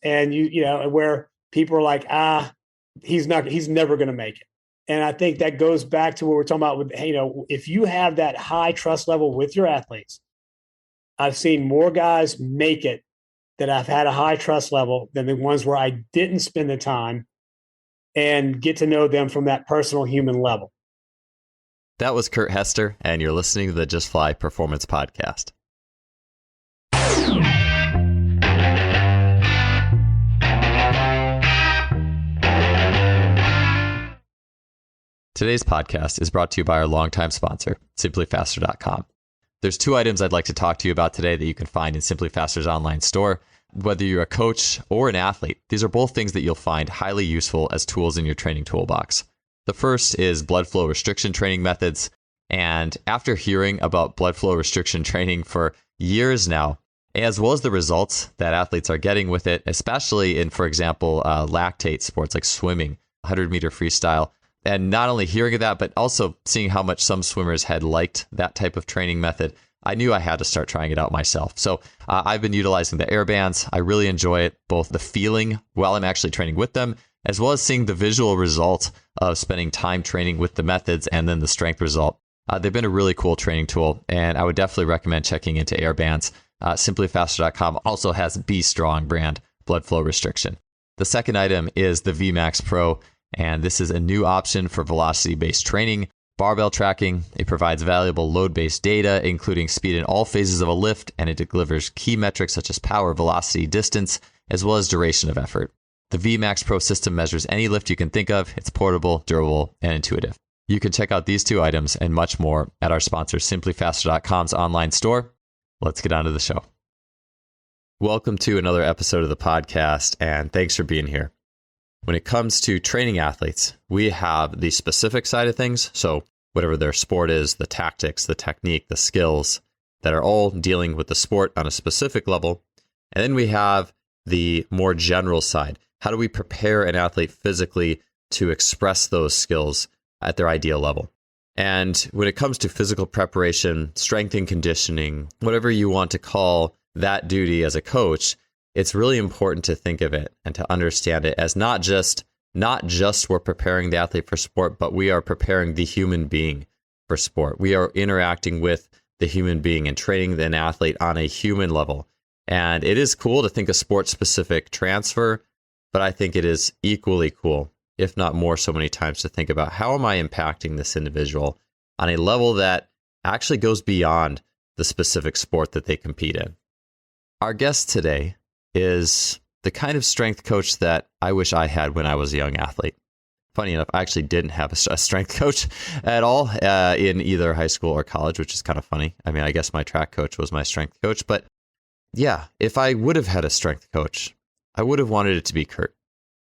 And where people are like, he's never going to make it. And I think that goes back to what we're talking about with, if you have that high trust level with your athletes, I've seen more guys make it that I've had a high trust level than the ones where I didn't spend the time and get to know them from that personal human level. That was Kurt Hester, and you're listening to the Just Fly Performance Podcast. Today's podcast is brought to you by our longtime sponsor, SimplyFaster.com. There's 2 items I'd like to talk to you about today that you can find in Simply Faster's online store. Whether you're a coach or an athlete, these are both things that you'll find highly useful as tools in your training toolbox. The first is blood flow restriction training methods. And after hearing about blood flow restriction training for years now, as well as the results that athletes are getting with it, especially in, for example, lactate sports like swimming, 100-meter freestyle, and not only hearing of that, but also seeing how much some swimmers had liked that type of training method, I knew I had to start trying it out myself. So I've been utilizing the air bands. I really enjoy it, both the feeling while I'm actually training with them, as well as seeing the visual result of spending time training with the methods and then the strength result. They've been a really cool training tool, and I would definitely recommend checking into air bands. SimplyFaster.com also has Be Strong brand blood flow restriction. The second item is the VMAX Pro, and this is a new option for velocity-based training, barbell tracking. It provides valuable load-based data, including speed in all phases of a lift, and it delivers key metrics such as power, velocity, distance, as well as duration of effort. The VMAX Pro system measures any lift you can think of. It's portable, durable, and intuitive. You can check out these 2 items and much more at our sponsor, SimplyFaster.com's online store. Let's get on to the show. Welcome to another episode of the podcast, and thanks for being here. When it comes to training athletes, we have the specific side of things. So whatever their sport is, the tactics, the technique, the skills that are all dealing with the sport on a specific level. And then we have the more general side. How do we prepare an athlete physically to express those skills at their ideal level? And when it comes to physical preparation, strength and conditioning, whatever you want to call that duty as a coach, it's really important to think of it and to understand it as not just we're preparing the athlete for sport, but we are preparing the human being for sport. We are interacting with the human being and training an athlete on a human level. And it is cool to think of sport-specific transfer, but I think it is equally cool, if not more so many times, to think about how am I impacting this individual on a level that actually goes beyond the specific sport that they compete in. Our guest today is the kind of strength coach that I wish I had when I was a young athlete. Funny enough, I actually didn't have a strength coach at all in either high school or college, which is kind of funny. I mean, I guess my track coach was my strength coach, but yeah, if I would have had a strength coach, I would have wanted it to be Kurt.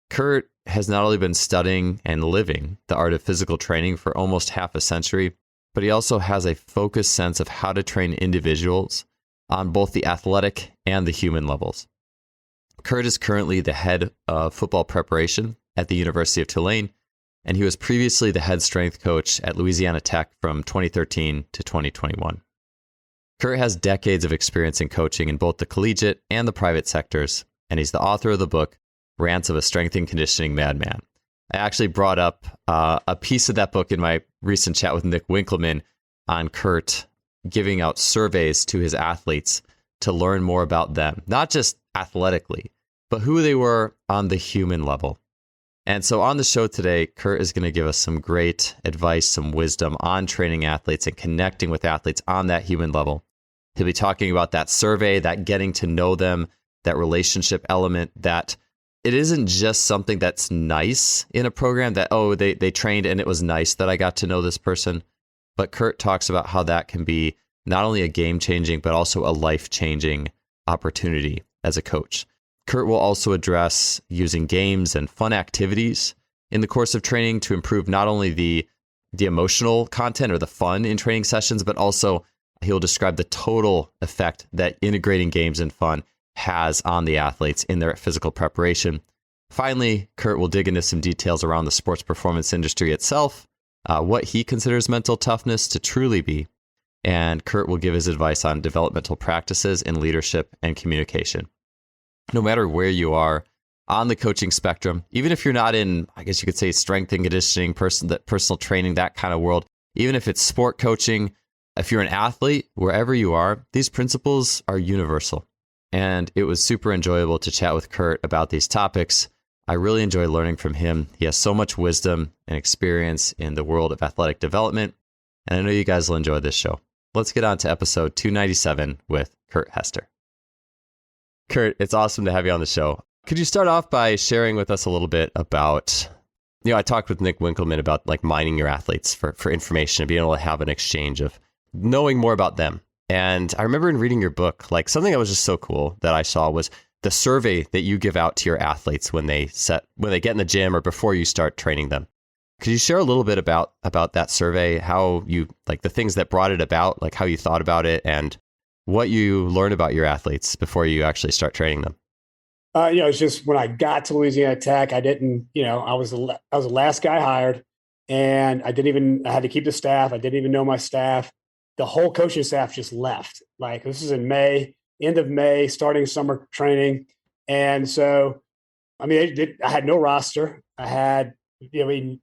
Kurt has not only been studying and living the art of physical training for almost half a century, but he also has a focused sense of how to train individuals on both the athletic and the human levels. Kurt is currently the head of football preparation at the University of Tulane, and he was previously the head strength coach at Louisiana Tech from 2013 to 2021. Kurt has decades of experience in coaching in both the collegiate and the private sectors, and he's the author of the book, Rants of a Strength and Conditioning Madman. I actually brought up a piece of that book in my recent chat with Nick Winkleman on Kurt giving out surveys to his athletes to learn more about them, not just athletically, but who they were on the human level. And so on the show today, Kurt is going to give us some great advice, some wisdom on training athletes and connecting with athletes on that human level. He'll be talking about that survey, that getting to know them, that relationship element, that it isn't just something that's nice in a program that, they trained and it was nice that I got to know this person. But Kurt talks about how that can be not only a game-changing, but also a life-changing opportunity as a coach. Kurt will also address using games and fun activities in the course of training to improve not only the emotional content or the fun in training sessions, but also he'll describe the total effect that integrating games and fun has on the athletes in their physical preparation. Finally, Kurt will dig into some details around the sports performance industry itself, what he considers mental toughness to truly be, and Kurt will give his advice on developmental practices in leadership and communication. No matter where you are on the coaching spectrum, even if you're not in, I guess you could say, strength and conditioning, personal training, that kind of world, even if it's sport coaching, if you're an athlete, wherever you are, these principles are universal. And it was super enjoyable to chat with Kurt about these topics. I really enjoy learning from him. He has so much wisdom and experience in the world of athletic development. And I know you guys will enjoy this show. Let's get on to episode 297 with Kurt Hester. Kurt, it's awesome to have you on the show. Could you start off by sharing with us a little bit about, I talked with Nick Winkelman about like mining your athletes for information and being able to have an exchange of knowing more about them. And I remember in reading your book, like something that was just so cool that I saw was the survey that you give out to your athletes when they get in the gym or before you start training them. Could you share a little bit about that survey, how you, like the things that brought it about, like how you thought about it and what you learned about your athletes before you actually start training them? It's just when I got to Louisiana Tech, I didn't, I was the last guy hired, and I had to keep the staff. I didn't even know my staff. The whole coaching staff just left. Like this is in May, end of May, starting summer training. And so, I had no roster. I had,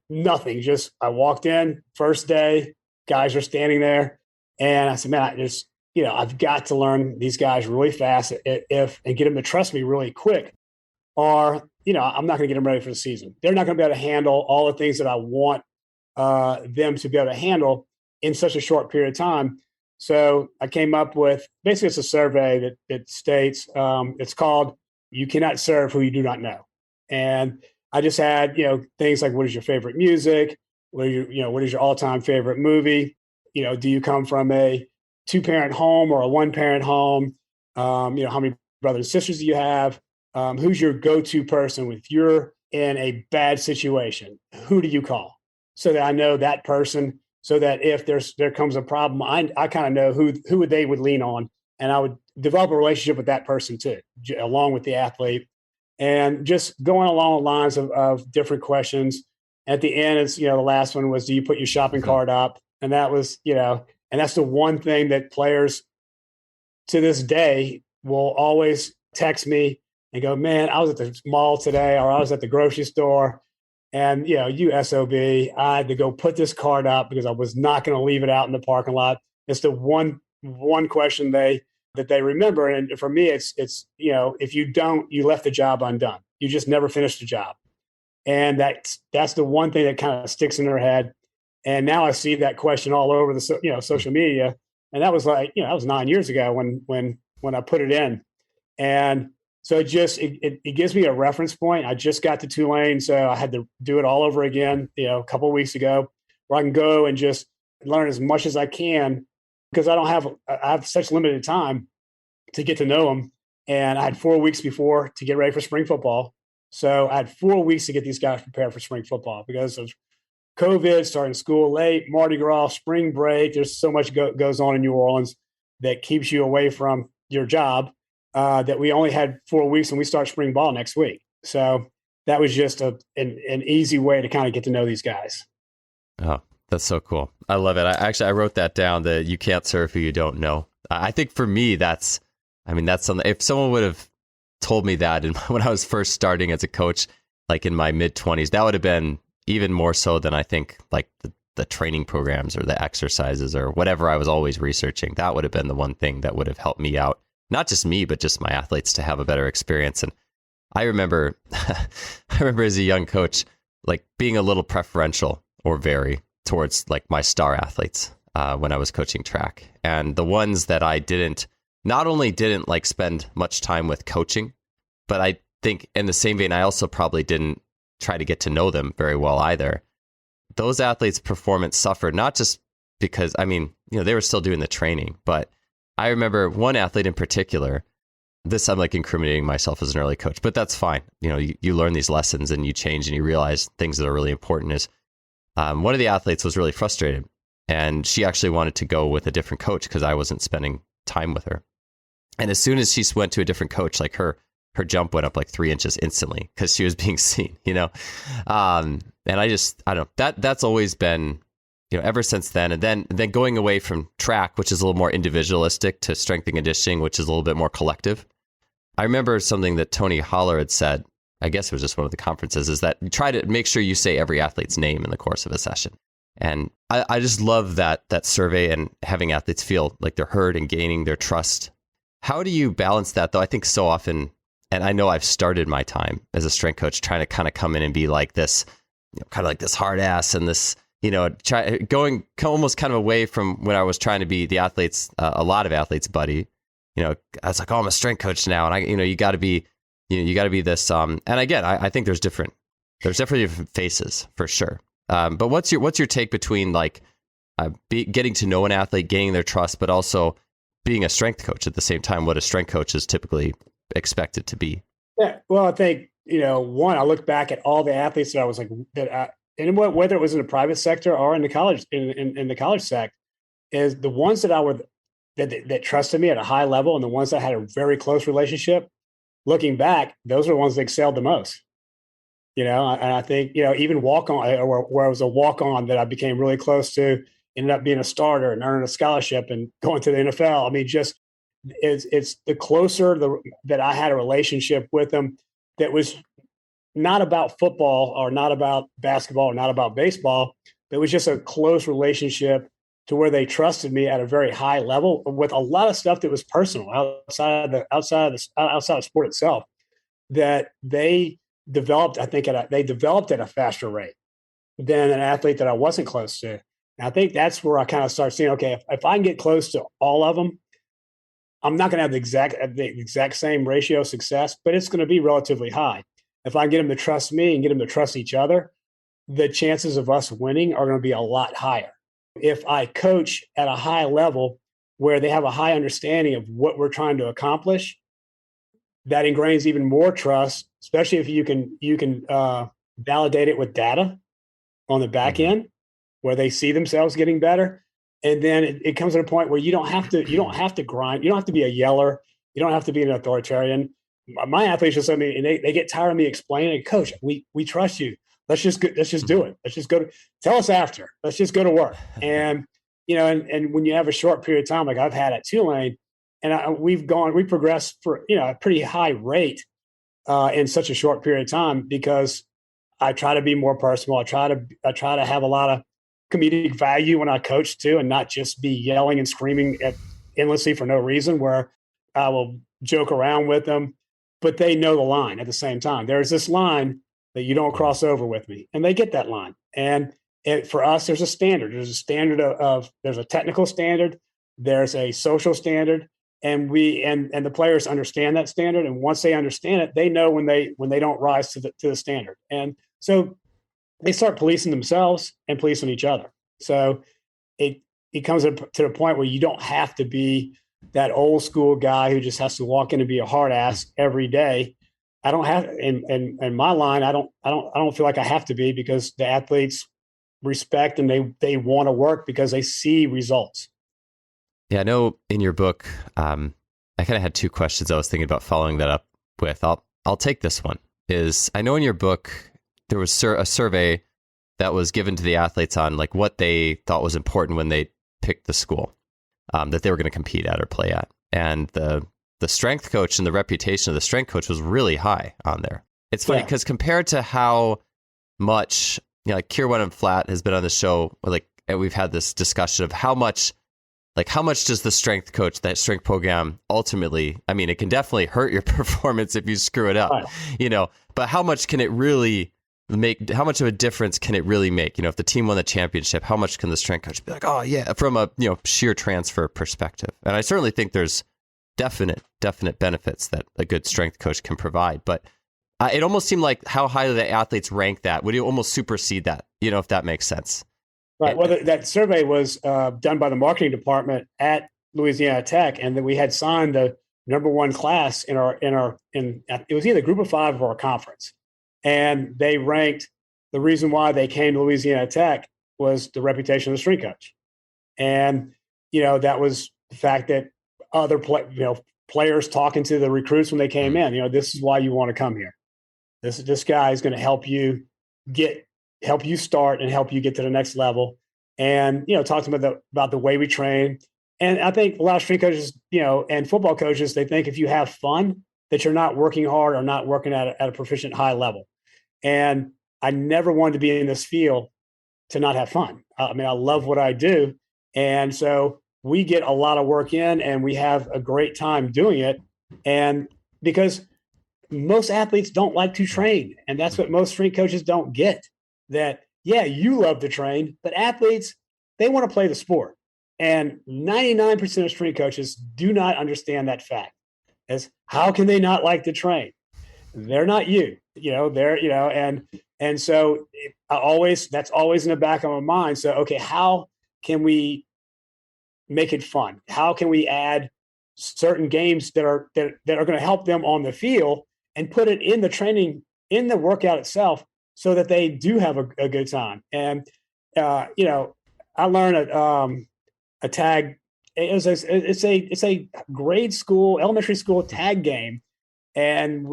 nothing. Just I walked in first day, guys were standing there, and I said, man, I've got to learn these guys really fast and get them to trust me really quick, or, I'm not going to get them ready for the season. They're not going to be able to handle all the things that I want them to be able to handle in such a short period of time. So I came up with, basically it's a survey that states, it's called, "You Cannot Serve Who You Do Not Know." And I just had, things like, what is your favorite music? What is your all-time favorite movie? Do you come from a 2-parent home or a 1-parent home? How many brothers and sisters do you have? Who's your go-to person if you're in a bad situation? Who do you call? So that I know that person, so that if there comes a problem, I kind of know who they would lean on, and I would develop a relationship with that person too, along with the athlete, and just going along the lines of different questions. At the end, it's the last one was, do you put your shopping cart up? And that was and that's the one thing that players to this day will always text me and go, man, I was at the mall today, or I was at the grocery store, and you SOB, I had to go put this cart up because I was not going to leave it out in the parking lot. It's the one question that they remember. And for me, it's if you don't, you left the job undone. You just never finished the job. And that's the one thing that kind of sticks in their head. And now I see that question all over the social media. And that was that was 9 years ago when I put it in. And so it gives me a reference point. I just got to Tulane, so I had to do it all over again, a couple of weeks ago, where I can go and just learn as much as I can, because I have such limited time to get to know them. And I had 4 weeks before to get ready for spring football. So I had 4 weeks to get these guys prepared for spring football because of COVID, starting school late, Mardi Gras, spring break. There's so much goes on in New Orleans that keeps you away from your job, that we only had 4 weeks, and we start spring ball next week. So that was just an easy way to kind of get to know these guys. Oh, that's so cool. I love it. I wrote that down, that you can't serve who you don't know. I think for me, that's something, if someone would have told me that when I was first starting as a coach, like in my mid-20s, that would have been even more so than I think like the training programs or the exercises or whatever I was always researching. That would have been the one thing that would have helped me out. Not just me, but just my athletes to have a better experience. And I remember as a young coach, like being a little preferential or very towards like my star athletes when I was coaching track. And the ones that I not only didn't like spend much time with coaching, but I think in the same vein, I also probably didn't try to get to know them very well either. Those athletes' performance suffered, not just because, they were still doing the training, but I remember one athlete in particular. This, I'm like incriminating myself as an early coach, but that's fine. You learn these lessons and you change and you realize things that are really important. Is one of the athletes was really frustrated, and she actually wanted to go with a different coach because I wasn't spending time with her. And as soon as she went to a different coach, like her jump went up like 3 inches instantly because she was being seen, And I don't know, that's always been, ever since then, and then going away from track, which is a little more individualistic, to strength and conditioning, which is a little bit more collective. I remember something that Tony Holler had said, I guess it was just one of the conferences, is that you try to make sure you say every athlete's name in the course of a session. And I just love that survey and having athletes feel like they're heard and gaining their trust. How do you balance that, though? I think so often, and I know I've started my time as a strength coach trying to kind of come in and be like this, kind of like this hard ass and this, going almost kind of away from when I was trying to be the athletes, a lot of athletes' buddy. I was like, oh, I'm a strength coach now, and you got to be this. And again, I think there's definitely different faces for sure. But what's your take between like getting to know an athlete, gaining their trust, but also being a strength coach at the same time? What a strength coach is typically expected to be. Yeah, well, I think one, I look back at all the athletes that I was like and whether it was in the private sector or in the college in the college sect, is the ones that trusted me at a high level, and the ones that had a very close relationship. Looking back, those are the ones that excelled the most. And I think even walk on, or where I was a walk on that I became really close to, ended up being a starter and earning a scholarship and going to the NFL. I mean, just it's the closer that I had a relationship with them that was not about football or not about basketball or not about baseball. It was just a close relationship to where they trusted me at a very high level with a lot of stuff that was personal outside of sport itself, that they developed. I think they developed at a faster rate than an athlete that I wasn't close to. And I think that's where I kind of start seeing, okay, if I can get close to all of them, I'm not going to have the exact same ratio of success, but it's going to be relatively high. If I get them to trust me and get them to trust each other, the chances of us winning are going to be a lot higher. If I coach at a high level where they have a high understanding of what we're trying to accomplish, that ingrains even more trust, especially if you can validate it with data on the back end where they see themselves getting better. And then it comes to a point where you don't have to grind. You don't have to be a yeller. You don't have to be an authoritarian. My athletes just, and they get tired of me explaining, Coach, we trust you. Let's just do it. Let's just tell us after. Let's just go to work. And, and when you have a short period of time, like I've had at Tulane, and we progressed for, a pretty high rate in such a short period of time, because I try to be more personal. I try to have a lot of comedic value when I coach too, and not just be yelling and screaming endlessly for no reason, where I will joke around with them, but they know the line at the same time. There's this line that you don't cross over with me, and they get that line. And for us, there's a standard. There's a standard there's a technical standard, there's a social standard, and the players understand that standard. And once they understand it, they know when they don't rise to the standard. And so they start policing themselves and policing each other. So it comes to the point where you don't have to be that old school guy who just has to walk in and be a hard ass every day. I don't have in my line. I don't feel like I have to be, because the athletes respect and they want to work because they see results. Yeah, I know in your book, I kind of had two questions I was thinking about following that up with. I'll take this one. I know in your book there was a survey that was given to the athletes on like what they thought was important when they picked the school that they were going to compete at or play at, and the strength coach and the reputation of the strength coach was really high on there. It's funny because compared to how much, like Kierwan and Flatt has been on the show, and we've had this discussion of how much does the strength coach, that strength program, ultimately, it can definitely hurt your performance if you screw it up, right. But how much can it really make, how much of a difference can it really make? If the team won the championship, how much can the strength coach be like, oh yeah, from a, sheer transfer perspective? And I certainly think there's definite benefits that a good strength coach can provide. But it almost seemed like how highly the athletes rank that would almost supersede that, if that makes sense. Right. Well, that survey was done by the marketing department at Louisiana Tech, and that we had signed the number one class in it was either group of five or our conference. And they ranked, the reason why they came to Louisiana Tech was the reputation of the strength coach. And, that was the fact that other players talking to the recruits when they came in, this is why you want to come here. This guy is going to help you start and help you get to the next level. and, talk to them about the way we train. And I think a lot of strength coaches, and football coaches, they think if you have fun, that you're not working hard or not working at a proficient high level. And I never wanted to be in this field to not have fun. I mean, I love what I do. And so we get a lot of work in and we have a great time doing it. And because most athletes don't like to train, and that's what most strength coaches don't get, that, yeah, you love to train, but athletes, they want to play the sport. And 99% of strength coaches do not understand that fact. As how can they not like to train? They're not you, and so that's always in the back of my mind. So, okay, how can we make it fun? How can we add certain games that are going to help them on the field and put it in the training, in the workout itself, so that they do have a good time? And, I learned a tag. It's a grade school, elementary school tag game. And,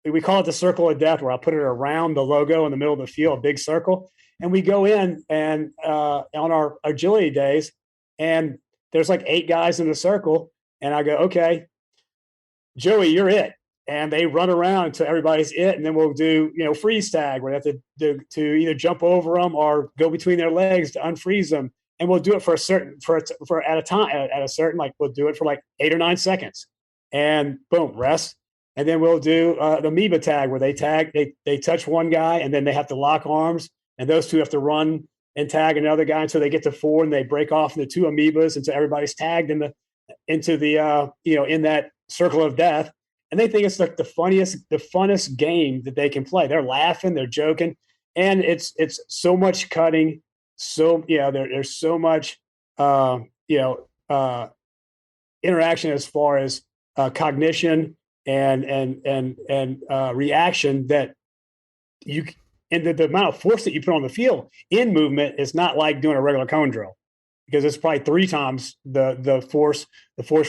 we call it the circle of death, where I put it around the logo in the middle of the field, a big circle. And we go in and on our agility days, and there's like 8 guys in the circle. And I go, okay, Joey, you're it. And they run around until everybody's it. And then we'll do, freeze tag, where they have to either jump over them or go between their legs to unfreeze them. And we'll do it for at a time, at a certain, like, we'll do it for like 8 or 9 seconds, and boom, rest. And then we'll do the amoeba tag, where they touch one guy and then they have to lock arms, and those two have to run and tag another guy until they get to 4, and they break off into 2 amoebas until everybody's tagged into the in that circle of death. And they think it's like the funnest game that they can play. They're laughing, they're joking, and it's so much cutting. So there's so much interaction as far as cognition and reaction, that the amount of force that you put on the field in movement is not like doing a regular cone drill, because it's probably 3 times the force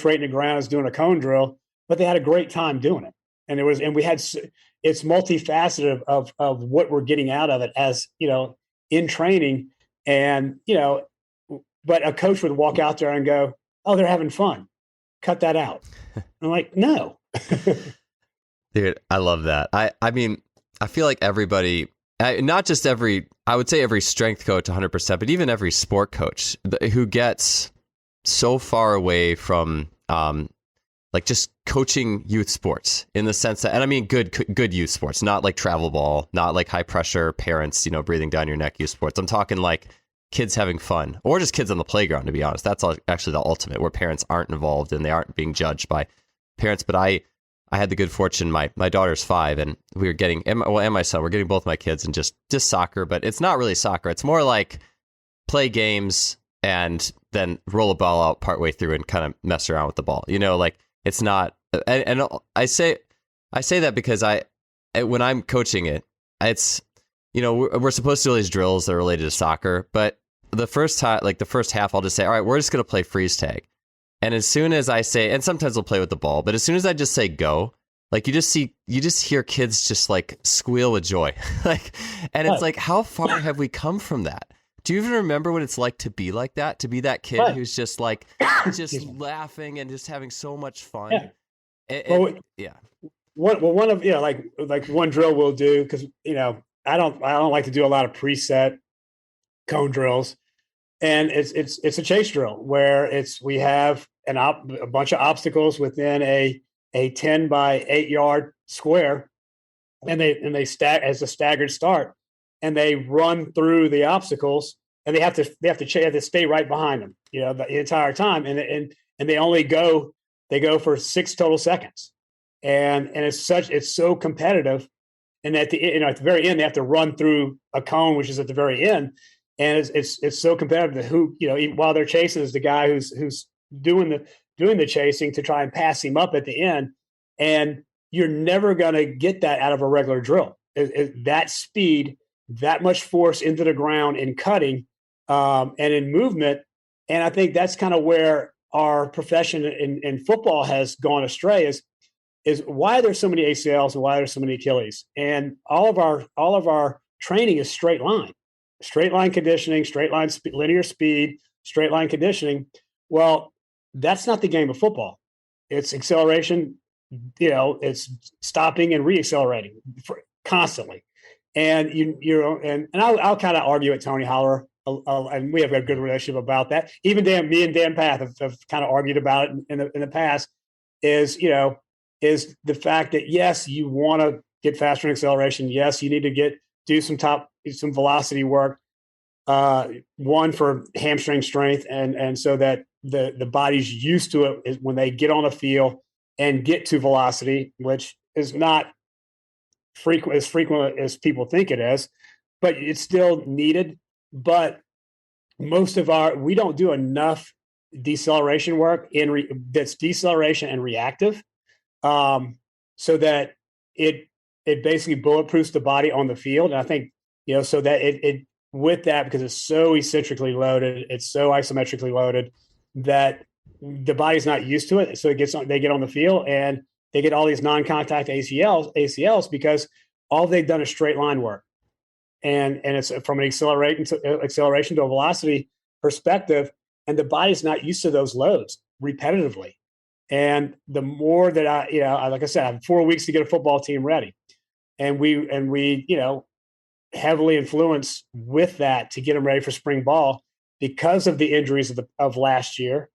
rate in the ground is doing a cone drill. But they had a great time doing it, and it's multifaceted of what we're getting out of it, as in training. And but a coach would walk out there and go, "Oh, they're having fun. Cut that out." I'm like, no. Dude, I love that. I mean, I feel like everybody, not just I would say every strength coach 100%, but even every sport coach who gets so far away from like just coaching youth sports, in the sense that, and I mean good youth sports, not like travel ball, not like high pressure parents, breathing down your neck youth sports. I'm talking like kids having fun, or just kids on the playground, to be honest. That's actually the ultimate, where parents aren't involved and they aren't being judged by parents. But I had the good fortune, my daughter's 5, and we were getting, and my son, we're getting both my kids in just soccer, but it's not really soccer. It's more like play games and then roll a ball out partway through and kind of mess around with the ball. Like, it's not, and I say that because when I'm coaching it, it's, we're supposed to do these drills that are related to soccer, but the first half, I'll just say, all right, we're just going to play freeze tag. And as soon as I say, and sometimes we'll play with the ball, but as soon as I just say go, like, you just hear kids just like squeal with joy. Like, and it's like, how far have we come from that? Do you even remember what it's like to be like that? To be that kid who's just like, just laughing and just having so much fun. Yeah. Yeah. One of, like one drill we'll do, because, I don't like to do a lot of preset cone drills. And it's a chase drill, where we have a bunch of obstacles within a 10 by 8 yard square, and they stack as a staggered start, and they run through the obstacles, and they have to stay right behind them, the entire time, and they go for 6 total seconds, and it's so competitive. And at the very end, they have to run through a cone, which is at the very end. And it's so competitive that who, even while they're chasing, is the guy who's doing the chasing to try and pass him up at the end. And you're never going to get that out of a regular drill. That speed, that much force into the ground in cutting and in movement. And I think that's kind of where our profession in football has gone astray, is why there's so many ACLs and why there's so many Achilles. And all of our training is straight line. straight line conditioning, linear speed, straight line conditioning. Well, that's not the game of football. It's acceleration, it's stopping and reaccelerating constantly. And I'll kind of argue at Tony Holler, and we have a good relationship about that. Even me and Dan Path have kind of argued about it in the past. Is the fact that yes, you want to get faster in acceleration. Yes, you need to do some velocity work. One for hamstring strength, and so that the body's used to it is when they get on the field and get to velocity, which is not as frequent as people think it is, but it's still needed. But we don't do enough deceleration work that's deceleration and reactive, so that it basically bulletproofs the body on the field. And I think, so that it with that, because it's so eccentrically loaded, it's so isometrically loaded that the body's not used to it. So they get on the field and they get all these non-contact ACLs because all they've done is straight line work. And it's from an acceleration to a velocity perspective. And the body's not used to those loads repetitively. And the more that like I said, I have 4 weeks to get a football team ready. And we heavily influence with that to get them ready for spring ball because of the injuries of last year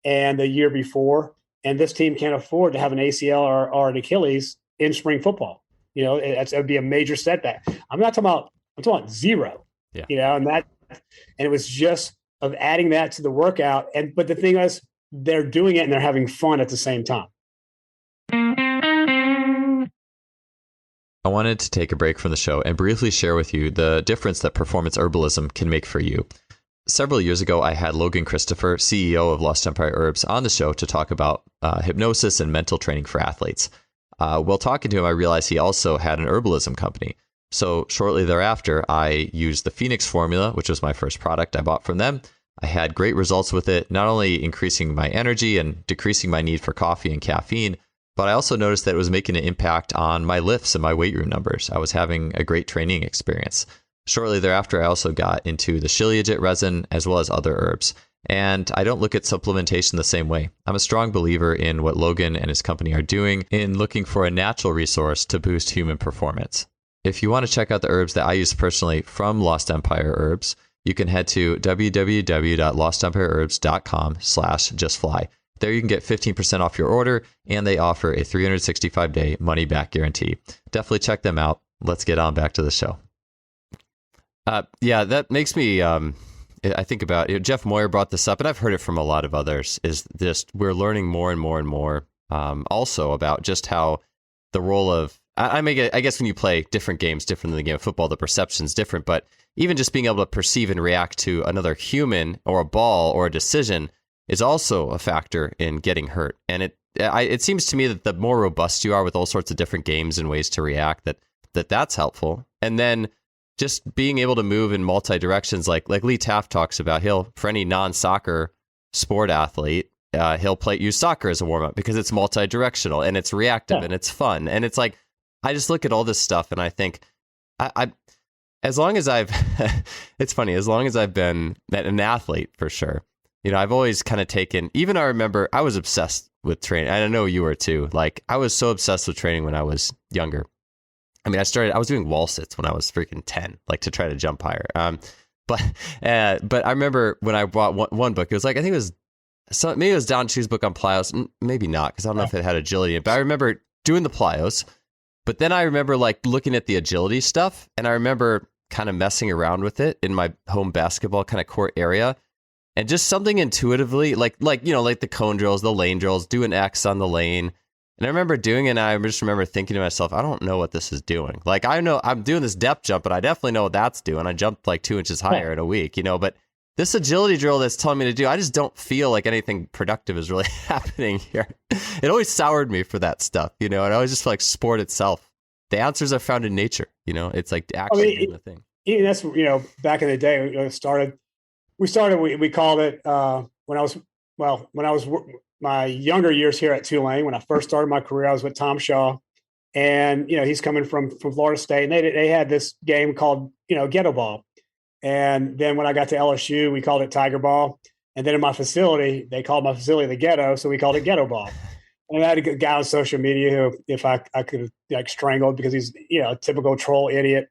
and the year before. And this team can't afford to have an ACL or an Achilles in spring football. It would be a major setback. I'm talking about zero. Yeah. And it was just of adding that to the workout. But the thing is, they're doing it and they're having fun at the same time. I wanted to take a break from the show and briefly share with you the difference that performance herbalism can make for you. Several years ago, I had Logan Christopher, CEO of Lost Empire Herbs, on the show to talk about hypnosis and mental training for athletes. While talking to him, I realized he also had an herbalism company. So shortly thereafter, I used the Phoenix formula, which was my first product I bought from them. I had great results with it, not only increasing my energy and decreasing my need for coffee and caffeine, but I also noticed that it was making an impact on my lifts and my weight room numbers. I was having a great training experience. Shortly thereafter, I also got into the shilajit resin as well as other herbs. And I don't look at supplementation the same way. I'm a strong believer in what Logan and his company are doing in looking for a natural resource to boost human performance. If you want to check out the herbs that I use personally from Lost Empire Herbs, you can head to www.lostempireherbs.com/justfly. There you can get 15% off your order, and they offer a 365-day money-back guarantee. Definitely check them out. Let's get on back to the show. Yeah, that makes me, I think about, Jeff Moyer brought this up, and I've heard it from a lot of others, is this, we're learning more and more and more also about just how the role of, I guess when you play different games, different than the game of football, the perception's different, but even just being able to perceive and react to another human or a ball or a decision is also a factor in getting hurt. And it seems to me that the more robust you are with all sorts of different games and ways to react, that's helpful. And then just being able to move in multi directions, like Lee Taft talks about, for any non-soccer sport athlete, he'll use soccer as a warm up because it's multi-directional and it's reactive and it's fun. And it's like, I just look at all this stuff and I think as long as I've, it's funny, as long as I've been an athlete for sure, I've always kind of taken, even I remember I was obsessed with training. I know you were too. Like I was so obsessed with training when I was younger. I mean, I was doing wall sits when I was freaking 10, like to try to jump higher. But I remember when I bought one book, it was like, I think it was, maybe it was Don Chu's book on plyos. Maybe not, because I don't know if it had agility in it. But I remember doing the plyos. But then I remember like looking at the agility stuff, and I remember kind of messing around with it in my home basketball kind of court area. And just something intuitively, like the cone drills, the lane drills, do an X on the lane. And I remember doing it, and I just remember thinking to myself, I don't know what this is doing. Like, I know I'm doing this depth jump, but I definitely know what that's doing. I jumped like 2 inches higher in a week, but this agility drill that's telling me to do, I just don't feel like anything productive is really happening here. It always soured me for that stuff, and I always just feel like sport itself. The answers are found in nature, it's like actually doing the thing. Even that's, back in the day, we called it when I was my younger years here at Tulane. When I first started my career, I was with Tom Shaw, and he's coming from Florida State, and they had this game called ghetto ball, And then when I got to LSU, we called it Tiger Ball. And then in my facility, they called my facility the Ghetto, so we called it Ghetto Ball. And I had a guy on social media who, if I could have like strangled because he's, a typical troll idiot,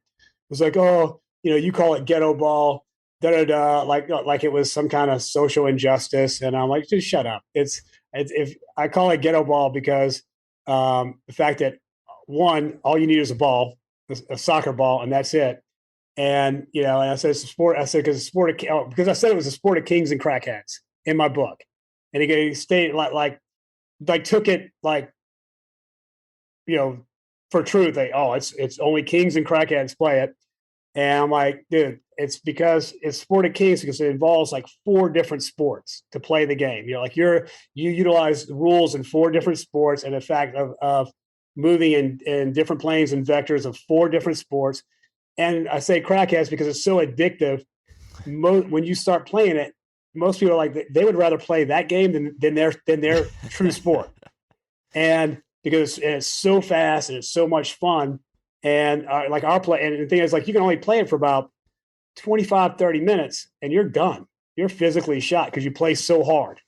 was like, oh, you call it Ghetto Ball, da da da, like it was some kind of social injustice. And I'm like, just shut up. It's if I call it Ghetto Ball because the fact that one, all you need is a ball, a soccer ball, and that's it. And and I said it's a sport. I said because I said it was a sport of kings and crackheads in my book, and he stayed like took it for truth. It's only kings and crackheads play it, and I'm like, dude, it's because it's sport of kings because it involves like 4 different sports to play the game. You utilize the rules in 4 different sports, and the fact of moving in different planes and vectors of 4 different sports. And I say crackheads because it's so addictive. When you start playing it, most people are like they would rather play that game than their true sport. And because it's so fast and it's so much fun, and like our play, and the thing is, like, you can only play it for about 25, 30 minutes, and you're done. You're physically shot because you play so hard.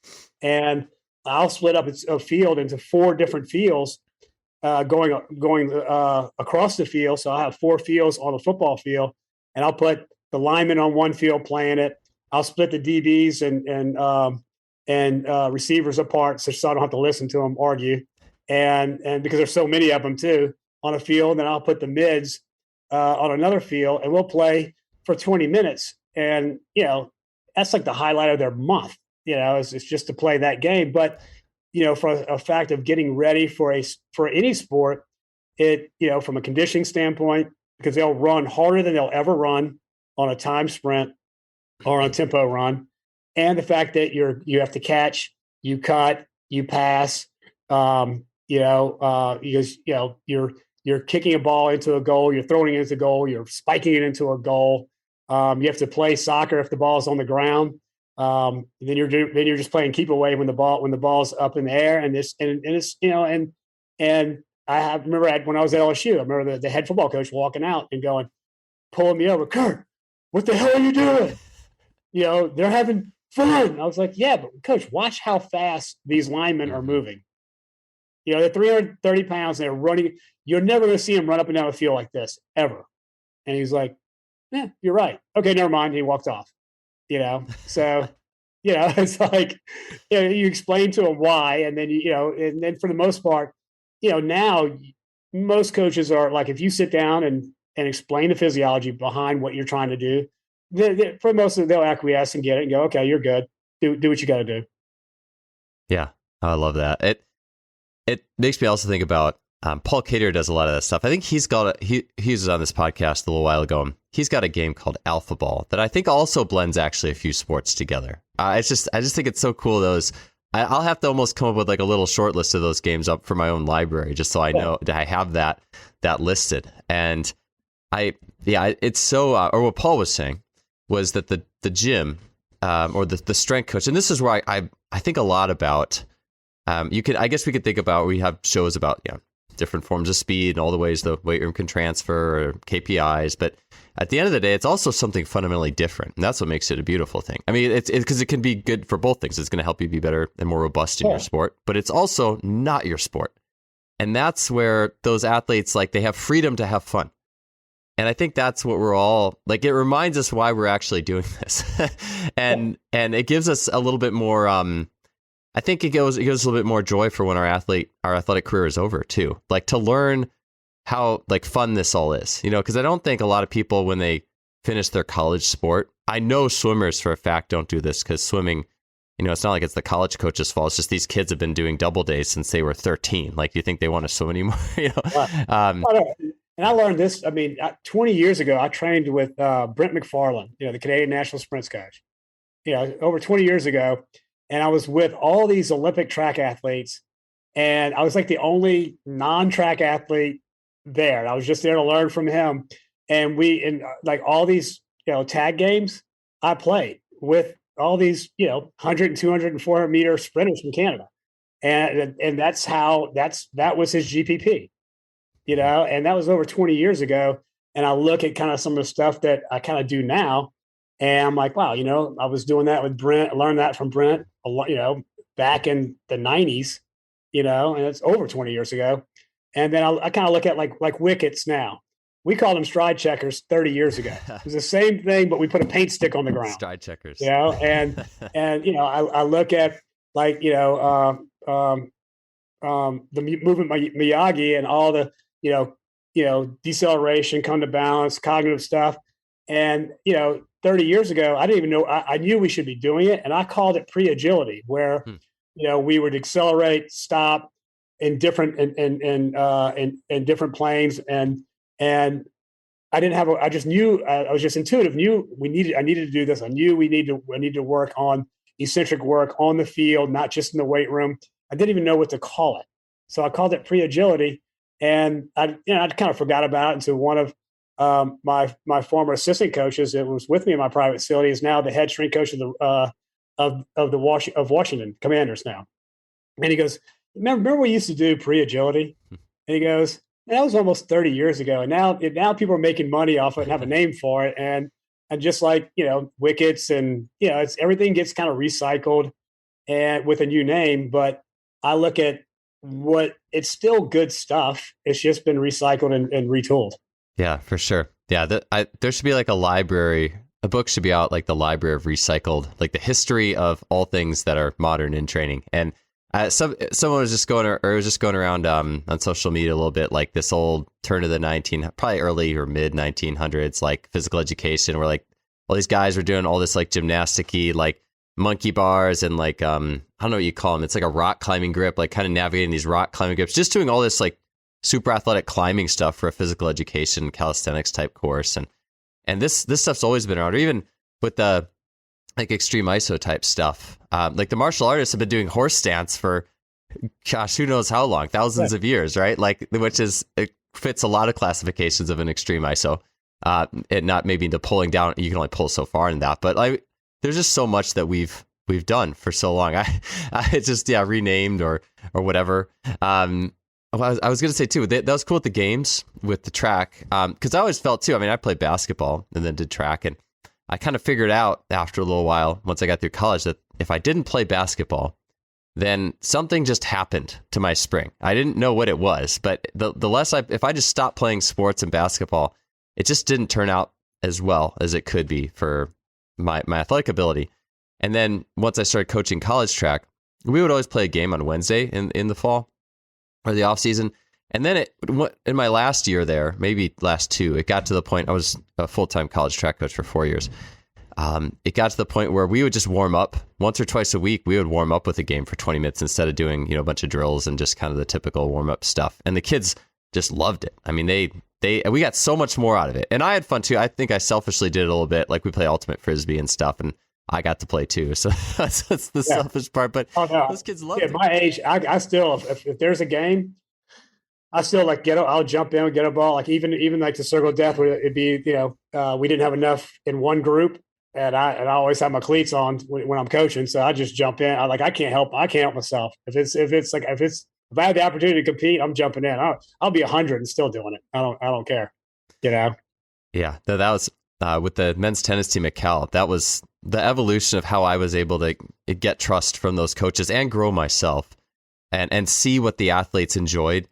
And I'll split up a field into 4 different fields. Going across the field. So I have 4 fields on the football field, and I'll put the linemen on one field playing it. I'll split the DBs and receivers apart so I don't have to listen to them argue. And because there's so many of them too on a field, then I'll put the mids on another field, and we'll play for 20 minutes. And, that's like the highlight of their month, it's just to play that game. But for a fact of getting ready for any sport, from a conditioning standpoint, because they'll run harder than they'll ever run on a time sprint or on a tempo run, and the fact that you have to catch, you cut, you pass, because you're kicking a ball into a goal, you're throwing it into a goal, you're spiking it into a goal. You have to play soccer if the ball's on the ground. Then you're just playing keep away when the ball's up in the air, and I remember when I was at LSU, I remember the head football coach walking out and pulling me over, Kurt, what the hell are you doing? They're having fun. I was like, yeah, but coach, watch how fast these linemen are moving. They're 330 pounds and they're running. You're never going to see them run up and down the field like this ever. And he's like, yeah, you're right. Okay, never mind. And he walked off. So, it's like, you explain to them why, and then, and then for the most part, now most coaches are like, if you sit down and explain the physiology behind what you're trying to do, for most of them, they'll acquiesce and get it and go, okay, you're good. Do what you got to do. Yeah, I love that. It makes me also think about Paul Cater does a lot of that stuff. I think he's on this podcast a little while ago. He's got a game called Alpha Ball that I think also blends actually a few sports together. I just think it's so cool. I'll have to almost come up with like a little short list of those games up for my own library, just so I know that I have that listed. And it's so, or what Paul was saying was that the gym or the strength coach, and this is where I think a lot about. I guess we could think about, we have shows about different forms of speed and all the ways the weight room can transfer, or KPIs, but at the end of the day, it's also something fundamentally different, and that's what makes it a beautiful thing. I mean, it's because it can be good for both things. It's going to help you be better and more robust in your sport, but it's also not your sport, and that's where those athletes, like, they have freedom to have fun. And I think that's what we're all like. It reminds us why we're actually doing this, and it gives us a little bit more. I think it gives us a little bit more joy for when our athletic career is over too. Like, to learn how fun this all is, because I don't think a lot of people, when they finish their college sport, I know swimmers for a fact don't do this, because swimming, it's not like it's the college coach's fault. It's just these kids have been doing double days since they were 13. Like, do you think they want to swim anymore? And I learned this. I mean, 20 years ago, I trained with Brent McFarland, the Canadian national sprints coach, over 20 years ago. And I was with all these Olympic track athletes, and I was like the only non-track athlete there. I was just there to learn from him. And like all these, tag games, I played with all these, 100 and 200 and 400 meter sprinters from Canada. And that was his GPP, and that was over 20 years ago. And I look at kind of some of the stuff that I kind of do now, And I'm like, wow, I was doing that with Brent. I learned that from Brent, back in the 90s, and it's over 20 years ago. And then I kind of look at like wickets now. We called them stride checkers 30 years ago. It was the same thing, but we put a paint stick on the ground. Stride checkers. And I look at like the movement Miyagi and all the deceleration, come to balance, cognitive stuff. And 30 years ago, I didn't even know. I knew we should be doing it, and I called it pre-agility, where we would accelerate, stop in different in different planes, and I didn't have. I just knew. I was just intuitive. Knew I needed to do this. I knew I need to work on eccentric work on the field, not just in the weight room. I didn't even know what to call it, so I called it pre-agility, and I kind of forgot about it until one of my former assistant coaches that was with me in my private facility is now the head strength coach of Washington Commanders now. And he goes, remember we used to do pre-agility? And he goes, that was almost 30 years ago. And now people are making money off it and have a name for it. And just like, wickets and, it's everything gets kind of recycled and with a new name. But I look at it's still good stuff. It's just been recycled and retooled. Yeah, for sure. Yeah, there should be like a library. A book should be out, like the library of recycled, like the history of all things that are modern in training. And someone was just going around on social media a little bit, like this old turn of the probably early or mid 1900s, like physical education, where like all these guys were doing all this like gymnastic-y, like monkey bars and like I don't know what you call them. It's like a rock climbing grip, like kind of navigating these rock climbing grips, just doing all this like super athletic climbing stuff for a physical education calisthenics type course. And this stuff's always been around, or even with the like extreme iso type stuff. Like the martial artists have been doing horse stance for gosh, who knows how long, thousands of years, right? Like, it fits a lot of classifications of an extreme iso. It not maybe into pulling down, you can only pull so far in that, but like there's just so much that we've done for so long. I just renamed or whatever. I was going to say, too, that was cool with the games, with the track, because I always felt, too, I played basketball and then did track, and I kind of figured out after a little while, once I got through college, that if I didn't play basketball, then something just happened to my spring. I didn't know what it was, but the less if I just stopped playing sports and basketball, it just didn't turn out as well as it could be for my athletic ability. And then once I started coaching college track, we would always play a game on Wednesday in the fall, or the off season. And then in my last year there, maybe last two, it got to the point, I was a full-time college track coach for 4 years. It got to the point where we would just warm up once or twice a week. We would warm up with a game for 20 minutes instead of doing, a bunch of drills and just kind of the typical warm up stuff. And the kids just loved it. We got so much more out of it. And I had fun too. I think I selfishly did it a little bit. Like we play ultimate frisbee and stuff, and I got to play too. So that's the selfish part, but those kids love it. At my age, I still, if there's a game, I still like I'll jump in and get a ball. Like even like the circle of death, where it'd be, we didn't have enough in one group, and I always have my cleats on when I'm coaching. So I just jump in. I can't help myself. If I have the opportunity to compete, I'm jumping in. I'll be 100 and still doing it. I don't care. Yeah. That was with the men's tennis team at Cal. That was the evolution of how I was able to get trust from those coaches and grow myself and see what the athletes enjoyed.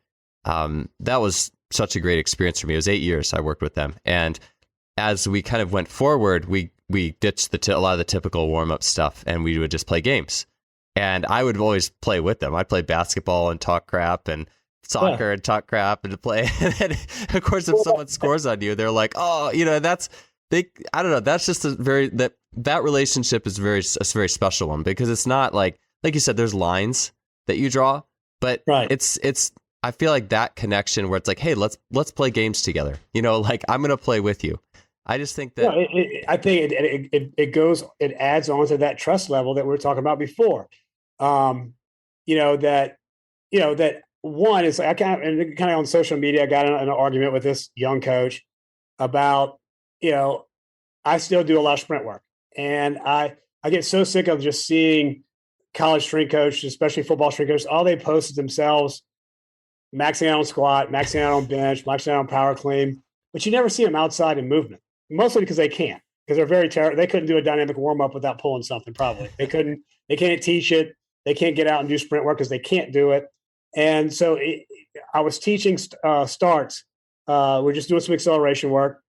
That was such a great experience for me. It was 8 years I worked with them. And as we kind of went forward, we ditched a lot of the typical warm-up stuff, and we would just play games. And I would always play with them. I'd play basketball and talk crap, and soccer and talk crap and play. And then, of course, if someone scores on you, they're like, oh, I don't know. That's just that relationship is a very special one, because it's not like you said, there's lines that you draw, but it's I feel like that connection where it's like, hey, let's play games together. Like I'm going to play with you. I just think that I think it adds on to that trust level that we were talking about before. That one is like, kind of on social media, I got in an argument with this young coach about, I still do a lot of sprint work, and I get so sick of just seeing college strength coaches, especially football strength coaches, all they post is themselves maxing out on squat, maxing out on bench, maxing out on power clean, but you never see them outside in movement, mostly because they can't. because they're very terrible. They couldn't do a dynamic warm up without pulling something. Probably they couldn't. They can't teach it. They can't get out and do sprint work because they can't do it. And so I was teaching starts. We're just doing some acceleration work.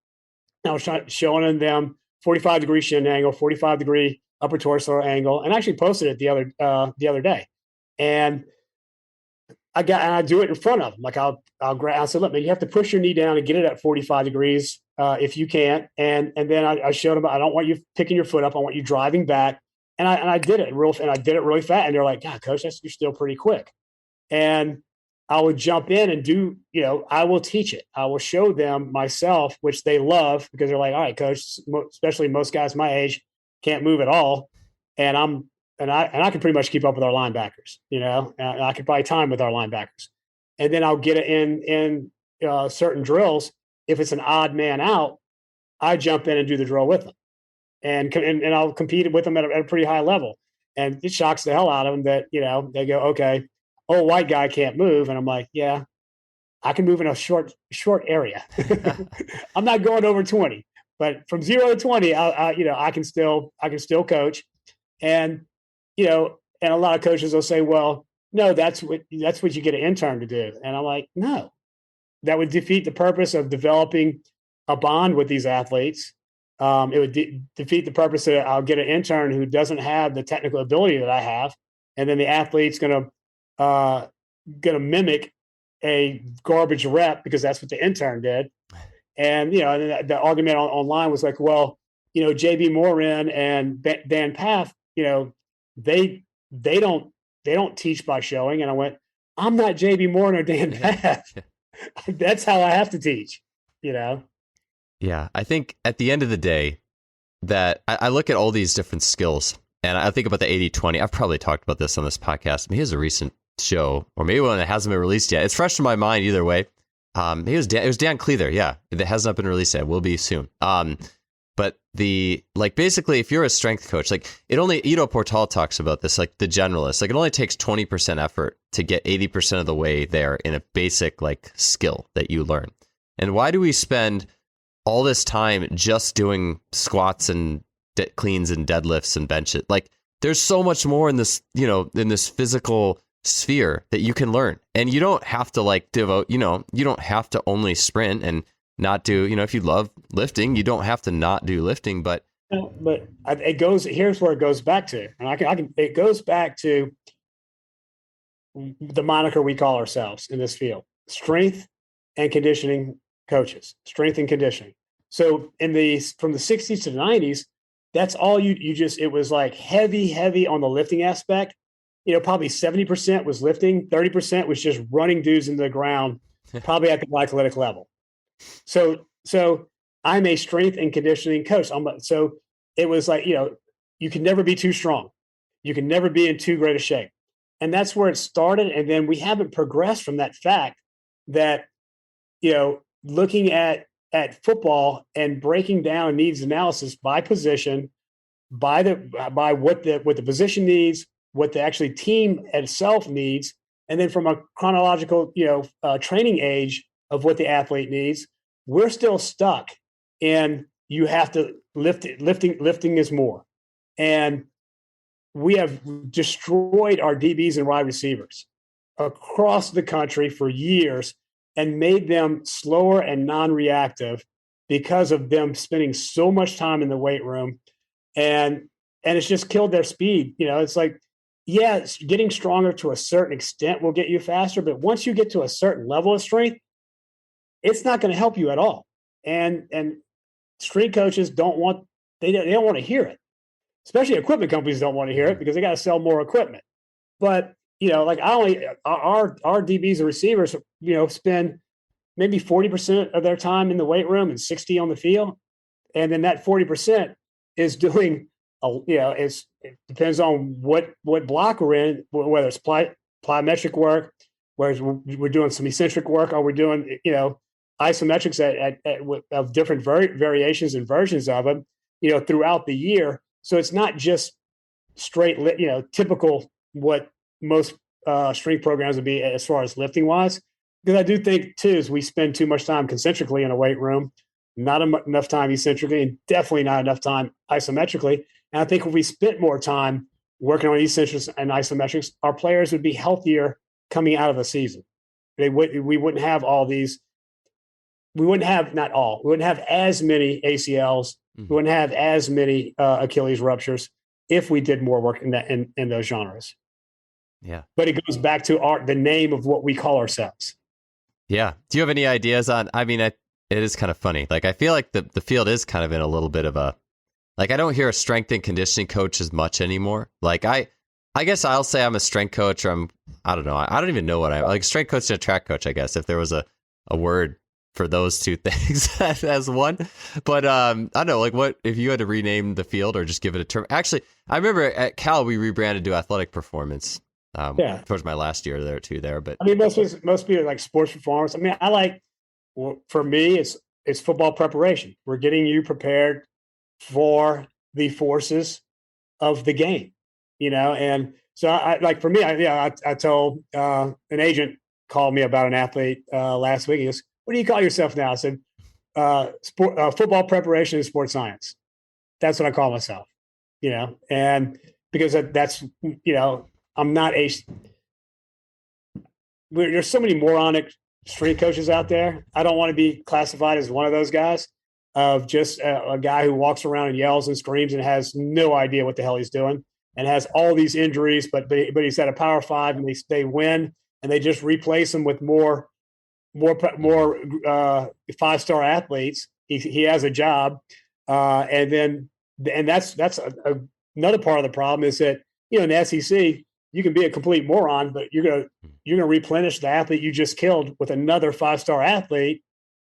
I was showing them 45-degree shin angle, 45-degree upper torso angle, and I actually posted it the other day. And I do it in front of them. Like I said, look, man, you have to push your knee down and get it at 45 degrees if you can't. And then I showed them, I don't want you picking your foot up. I want you driving back. And I did it really fast. And they're like, God, coach, you're still pretty quick. And I would jump in and do, I will teach it. I will show them myself, which they love because they're like, all right, coach, especially most guys my age can't move at all. And I can pretty much keep up with our linebackers, and I could buy time with our linebackers. And then I'll get it in certain drills. If it's an odd man out, I jump in and do the drill with them. And I'll compete with them at a pretty high level. And it shocks the hell out of them that, they go, okay, oh, white guy can't move. And I'm like, yeah, I can move in a short area. I'm not going over 20, but from 0 to 20, I can still coach. And, and a lot of coaches will say, well, no, that's what you get an intern to do. And I'm like, no, that would defeat the purpose of developing a bond with these athletes. It would defeat the purpose that I'll get an intern who doesn't have the technical ability that I have. And then the athlete's going to mimic a garbage rep because that's what the intern did. And, the argument online was like, well, JB Morin and Dan Paff, they don't teach by showing. And I went, I'm not JB Morin or Dan Paff. That's how I have to teach, Yeah, I think at the end of the day that I look at all these different skills and I think about the 80-20. I've probably talked about this on this podcast. I mean, here's a recent show, or maybe one that hasn't been released yet. It's fresh in my mind either way. It was Dan Cleather, yeah. That has not been released yet. Will be soon. But basically, if you're a strength coach, Ido Portal talks about this, like the generalist, it only takes 20% effort to get 80% of the way there in a basic skill that you learn. And why do we spend all this time just doing squats and cleans and deadlifts and benches? There's so much more in this, in this physical sphere that you can learn. And you don't have to devote, you don't have to only sprint and not do, if you love lifting, you don't have to not do lifting, but here's where it goes back to, and it goes back to the moniker we call ourselves in this field: strength and conditioning coaches, strength and conditioning. So from the 60s to the 90s, that's all it was heavy on the lifting aspect. Probably 70% was lifting, 30% was just running dudes into the ground, probably at the glycolytic level. So I'm a strength and conditioning coach. So it was you can never be too strong. You can never be in too great a shape. And that's where it started. And then we haven't progressed from that fact that, looking at football and breaking down needs analysis by position, by what the position needs, what the actually team itself needs, and then from a chronological, training age of what the athlete needs, we're still stuck in you have to lifting is more. And we have destroyed our DBs and wide receivers across the country for years and made them slower and non-reactive because of them spending so much time in the weight room. And it's just killed their speed. It's it's getting stronger to a certain extent will get you faster, but once you get to a certain level of strength, it's not going to help you at all. And strength coaches don't want to hear it. Especially equipment companies don't want to hear it because they got to sell more equipment. But our DBs and receivers, spend maybe 40% of their time in the weight room and 60% on the field, and then that 40% is doing, it depends on what block we're in, whether it's plyometric work, whereas we're doing some eccentric work, or we're doing isometrics of different variations and versions of them, throughout the year. So it's not just straight, typical what most strength programs would be as far as lifting wise. Because I do think too is we spend too much time concentrically in a weight room not enough time eccentrically, and definitely not enough time isometrically. And I think if we spent more time working on eccentrics and isometrics, our players would be healthier coming out of the season. We wouldn't have all these. We wouldn't have We wouldn't have as many ACLs. We wouldn't have as many Achilles ruptures if we did more work in those genres. Yeah. But it goes back to the name of what we call ourselves. Yeah. Do you have any ideas on, I mean, it is kind of funny. Like, I feel like the field is kind of in a little bit of a, like, I don't hear a strength and conditioning coach as much anymore. Like, I guess I'll say I'm a strength coach, or I don't know. I don't even know what like strength coach and a track coach, I guess, if there was a word for those two things as one. But I don't know, like, what if you had to rename the field or just give it a term? Actually, I remember at Cal we rebranded to athletic performance. Towards my last year there too. But I mean, most people like sports performance. I mean, for me, it's football preparation. We're getting you prepared for the forces of the game, And so, for me, I told an agent called me about an athlete last week. He goes, "What do you call yourself now?" I said, "Football preparation and sports science." That's what I call myself, and because that's I'm not there's so many moronic strength coaches out there. I don't want to be classified as one of those guys, of just a guy who walks around and yells and screams and has no idea what the hell he's doing and has all these injuries, but he's at a Power 5 and they win, and they just replace him with more 5-star athletes. He has a job, and that's another part of the problem is that in the SEC. You can be a complete moron, but you're gonna replenish the athlete you just killed with another 5-star athlete,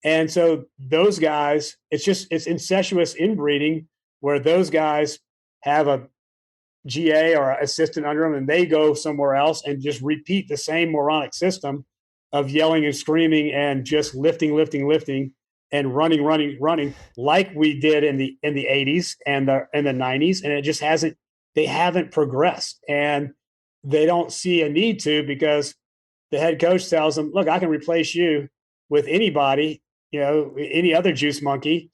and so those guys, it's incestuous inbreeding where those guys have a GA or assistant under them, and they go somewhere else and just repeat the same moronic system of yelling and screaming and just lifting, and running like we did in the 80s and the 90s, and it just hasn't. They haven't progressed, and they don't see a need to, because the head coach tells them, "Look, I can replace you with anybody, any other juice monkey,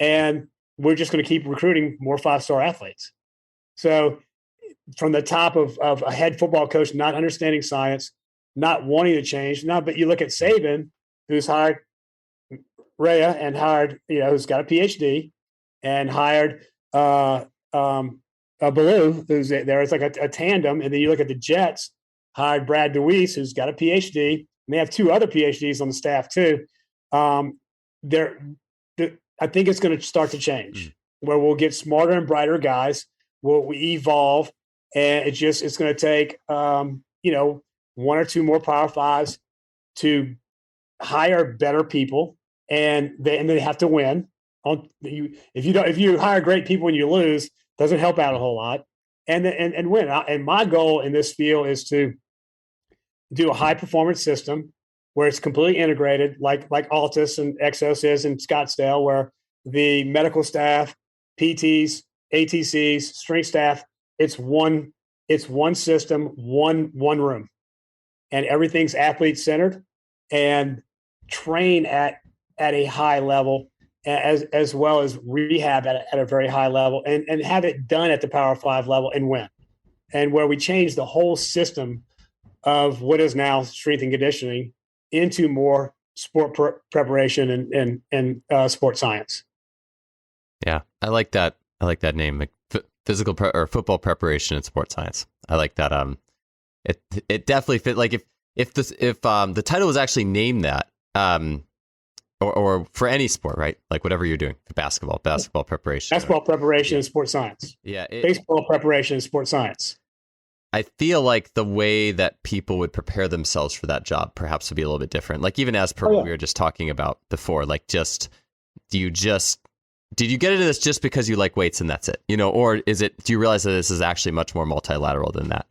and we're just going to keep recruiting more 5-star athletes." So from the top of a head football coach not understanding science, not wanting to change, but you look at Saban, who's hired Rhea and hired, who's got a PhD, and hired Ballou, who's there. It's like a tandem. And then you look at the Jets, hired Brad DeWeese, who's got a PhD, and they have 2 other PhDs on the staff too. I think it's going to start to change, where we'll get smarter and brighter guys. We evolve, and it's going to take 1 or 2 more Power 5s to hire better people, and they have to win. If you hire great people and you lose, doesn't help out a whole lot, and win. And my goal in this field is to do a high performance system where it's completely integrated, like Altus and Exos is in Scottsdale, where the medical staff, PTs, ATCs, strength staff, it's one system, one room, and everything's athlete centered, and train at a high level, as well as rehab at a very high level, and have it done at the Power 5 level and win. And where we change the whole system of what is now strength and conditioning into more sport preparation and sports science. Yeah, I like that. I like that name, like physical or football preparation and sports science. I like that. It definitely fit. Like if the title was actually named that, or for any sport, right? Like whatever you're doing, basketball preparation, and sports science. Yeah, baseball preparation and sports science. I feel like the way that people would prepare themselves for that job perhaps would be a little bit different. Like even as per what we were just talking about before, like did you get into this just because you like weights and that's it? Or do you realize that this is actually much more multilateral than that?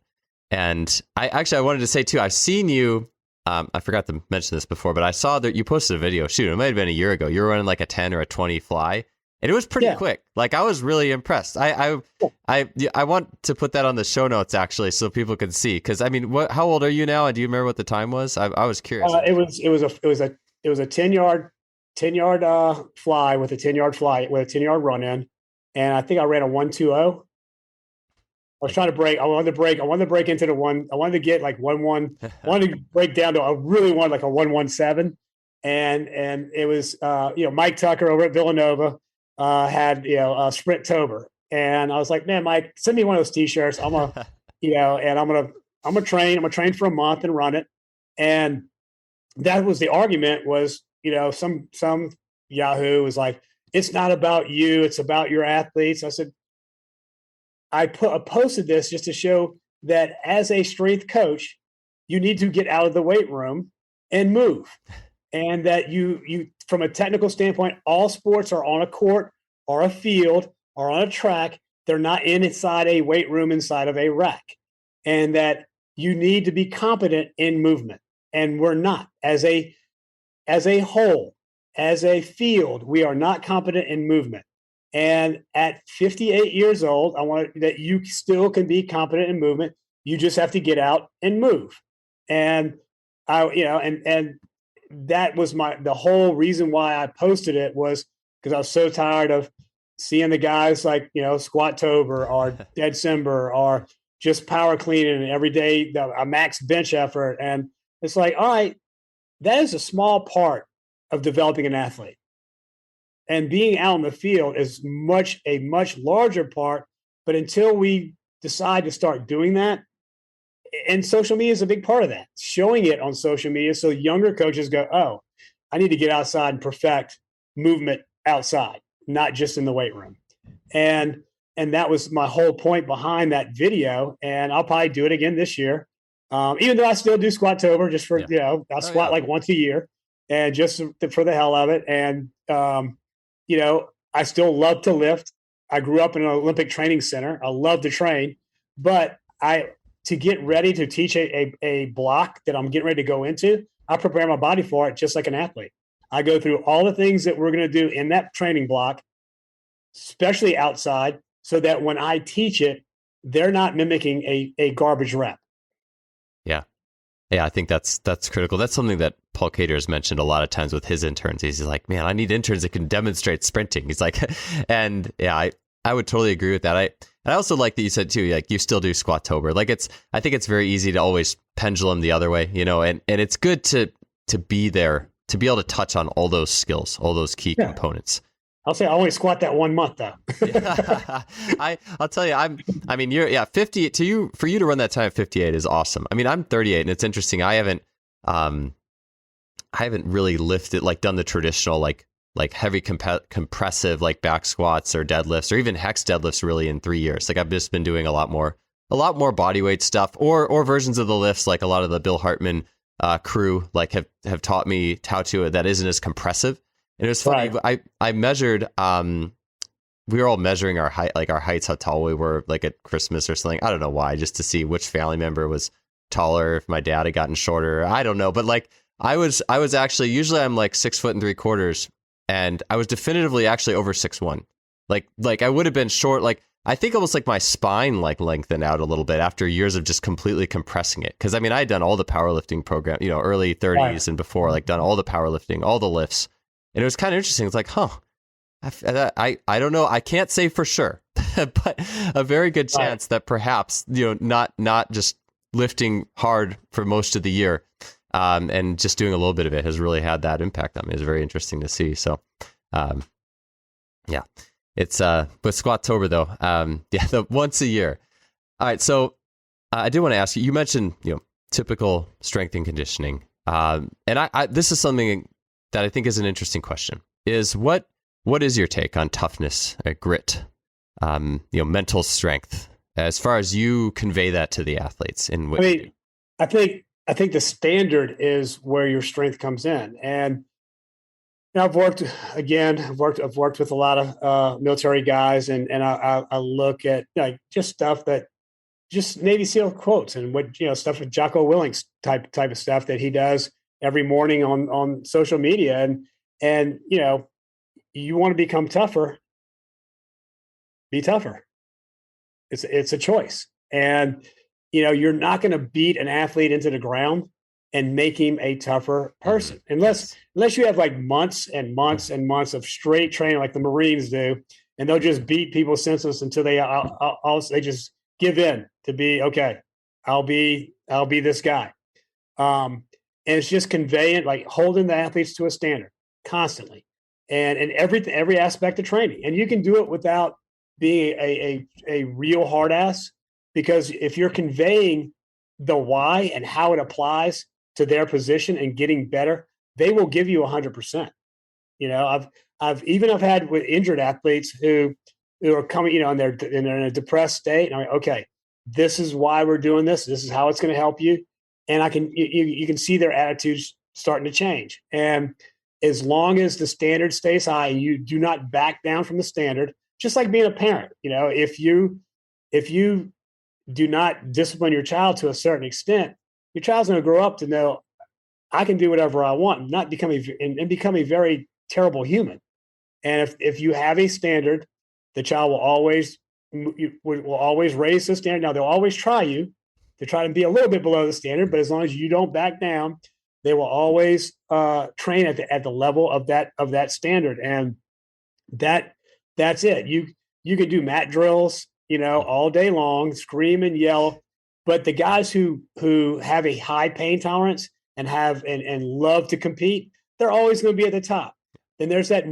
And I wanted to say too, I've seen you, I forgot to mention this before, but I saw that you posted a video, it might have been a year ago. You were running like a 10 or a 20 fly. And it was pretty quick. Like I was really impressed. I want to put that on the show notes actually, so people can see. Because I mean, how old are you now? And do you remember what the time was? I was curious. It was a 10-yard 10-yard fly with a 10-yard run in. And I think I ran a 1.20. I was trying to break. I wanted to break into the one. I wanted to get like 1.1. I wanted to break down to. I really wanted like a 1.17. And it was Mike Tucker over at Villanova had Sprint Tober, and I was like, man, Mike, send me one of those T-shirts. I'm gonna and I'm gonna train. I'm gonna train for a month and run it. And that was the argument. Was some Yahoo was like, it's not about you. It's about your athletes. I said. I posted this just to show that as a strength coach, you need to get out of the weight room and move. And that you from a technical standpoint, all sports are on a court or a field or on a track. They're not inside a weight room inside of a rack. And that you need to be competent in movement. And we're not. As a whole, as a field, we are not competent in movement. And at 58 years old, I want that you still can be competent in movement. You just have to get out and move. And and that was the whole reason why I posted it, was because I was so tired of seeing the guys like, squat tober or dead Simber or just power cleaning every day, a max bench effort. And it's like, all right, that is a small part of developing an athlete. And being out in the field is a much larger part. But until we decide to start doing that, and social media is a big part of that, showing it on social media so younger coaches go, oh, I need to get outside and perfect movement outside, not just in the weight room. And that was my whole point behind that video. And I'll probably do it again this year. Even though I still do squat tober just for, I'll squat like once a year and just for the hell of it. And, I still love to lift. I grew up in an Olympic training center. I love to train, but to get ready to teach a block that I'm getting ready to go into, I prepare my body for it just like an athlete. I go through all the things that we're going to do in that training block, especially outside, so that when I teach it, they're not mimicking a garbage rep. Yeah, I think that's critical. That's something that Paul Cater has mentioned a lot of times with his interns. He's like, man, I need interns that can demonstrate sprinting. He's like, and yeah, I would totally agree with that. I also like that you said too, like you still do squat tober. Like I think it's very easy to always pendulum the other way, and it's good to be there, to be able to touch on all those skills, all those key components. I'll say I only squat that 1 month though. I'll tell you, you're 50 for you to run that time at 58 is awesome. I mean, I'm 38 and it's interesting. I haven't really lifted, like done the traditional, like heavy compressive, like back squats or deadlifts or even hex deadlifts really in 3 years. Like I've just been doing a lot more body weight stuff or versions of the lifts. Like a lot of the Bill Hartman crew, like have taught me how to, that isn't as compressive. And it was funny. Right. I measured. We were all measuring our height, like our heights, how tall we were, like at Christmas or something. I don't know why, just to see which family member was taller. If my dad had gotten shorter, I don't know. But like I was actually, usually I'm like 6'3", and I was definitively actually over 6'1". Like I would have been short. Like I think almost like my spine like lengthened out a little bit after years of just completely compressing it. Because I mean, I had done all the powerlifting program, early 30s and before, like done all the powerlifting, all the lifts. And it was kind of interesting. It's like, I don't know. I can't say for sure, but a very good chance that perhaps, not just lifting hard for most of the year and just doing a little bit of it has really had that impact on me. It's very interesting to see. So, it's with Squat Tober though. The once a year. All right. So I did want to ask you, you mentioned, typical strength and conditioning. And I this is something that I think is an interesting question, is what is your take on toughness, grit, mental strength, as far as you convey that to the athletes? I think the standard is where your strength comes in. And I've worked with a lot of military guys, and I look at just stuff that just Navy SEAL quotes and what stuff with Jocko Willink's type of stuff that he does every morning on social media, and you want to become tougher, be tougher. It's a choice, and you're not going to beat an athlete into the ground and make him a tougher person. Unless you have like months and months and months of straight training like the Marines do, and they'll just beat people senseless until they just give in to be, okay, I'll be this guy. And it's just conveying, like holding the athletes to a standard constantly, and in every aspect of training. And you can do it without being a real hard ass, because if you're conveying the why and how it applies to their position and getting better, they will give you 100%. I've had with injured athletes who are coming, and they're in a depressed state. And I'm like, okay, this is why we're doing this. This is how it's going to help you. And you can see their attitudes starting to change. And as long as the standard stays high and you do not back down from the standard, just like being a parent, if you do not discipline your child to a certain extent, your child's going to grow up to know I can do whatever I want and not become a very terrible human. And if you have a standard, the child will always raise the standard. Now they'll always try to be a little bit below the standard, but as long as you don't back down, they will always train at the level of that standard. And that's it. You can do mat drills, all day long, scream and yell. But the guys who have a high pain tolerance and love to compete, they're always going to be at the top. Then there's that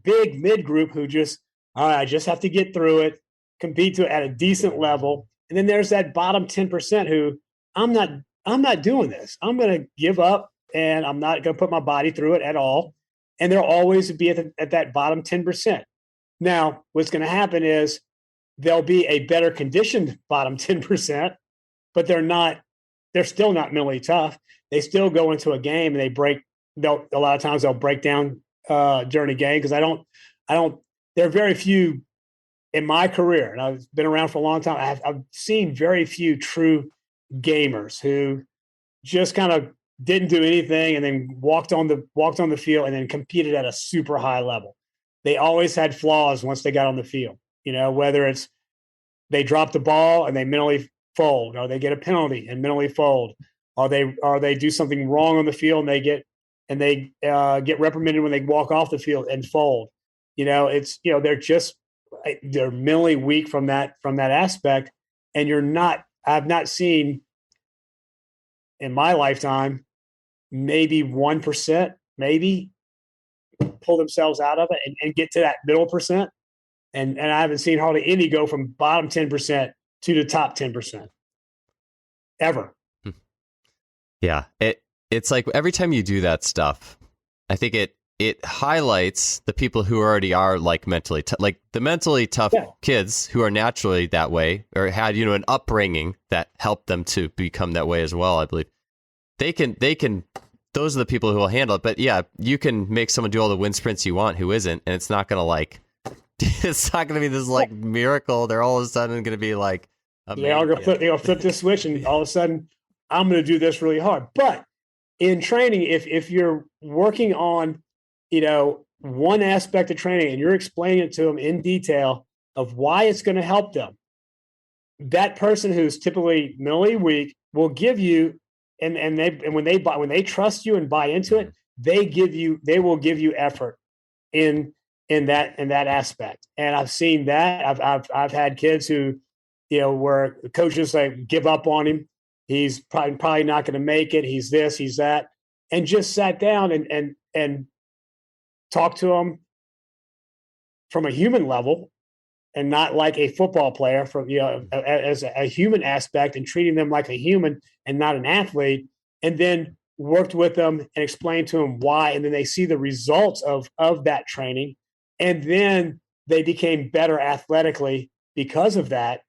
big mid group who just, all right, I just have to get through it, compete at a decent level. And then there's that bottom 10% who I'm not doing this. I'm going to give up and I'm not going to put my body through it at all. And they'll always be at that bottom 10%. Now, what's going to happen is they'll be a better conditioned bottom 10%, but they're still not mentally tough. They still go into a game and a lot of times they'll break down during a game, because there are very few in my career, and I've been around for a long time. I've seen very few true gamers who just kind of didn't do anything and then walked on the field and then competed at a super high level. They always had flaws once they got on the field, whether it's they drop the ball and they mentally fold, or they get a penalty and mentally fold, or they do something wrong on the field and they get reprimanded when they walk off the field and fold. They're mentally weak from that aspect. And I've not seen in my lifetime, maybe 1%, maybe pull themselves out of it and get to that middle percent. And I haven't seen hardly any go from bottom 10% to the top 10% ever. Yeah. It's like every time you do that stuff, I think it highlights the people who already are like mentally like the mentally tough kids who are naturally that way, or had, an upbringing that helped them to become that way as well. I believe they can, those are the people who will handle it. But yeah, you can make someone do all the wind sprints you want who isn't, and it's not going to it's not going to be this like miracle. They're all of a sudden going to be like, they'll flip this switch and all of a sudden I'm going to do this really hard. But in training, if you're working on, one aspect of training and you're explaining it to them in detail of why it's going to help them, that person who's typically mentally weak will give you, and when they trust you and buy into it, they will give you effort in that aspect. And I've seen that. I've had kids who, where coaches like give up on him. He's probably not going to make it. He's this, he's that, and just sat down and talked to him from a human level, and not like a football player, from as a human aspect, and treating them like a human and not an athlete. And then worked with them and explained to them why, and then they see the results of that training, and then they became better athletically because of that,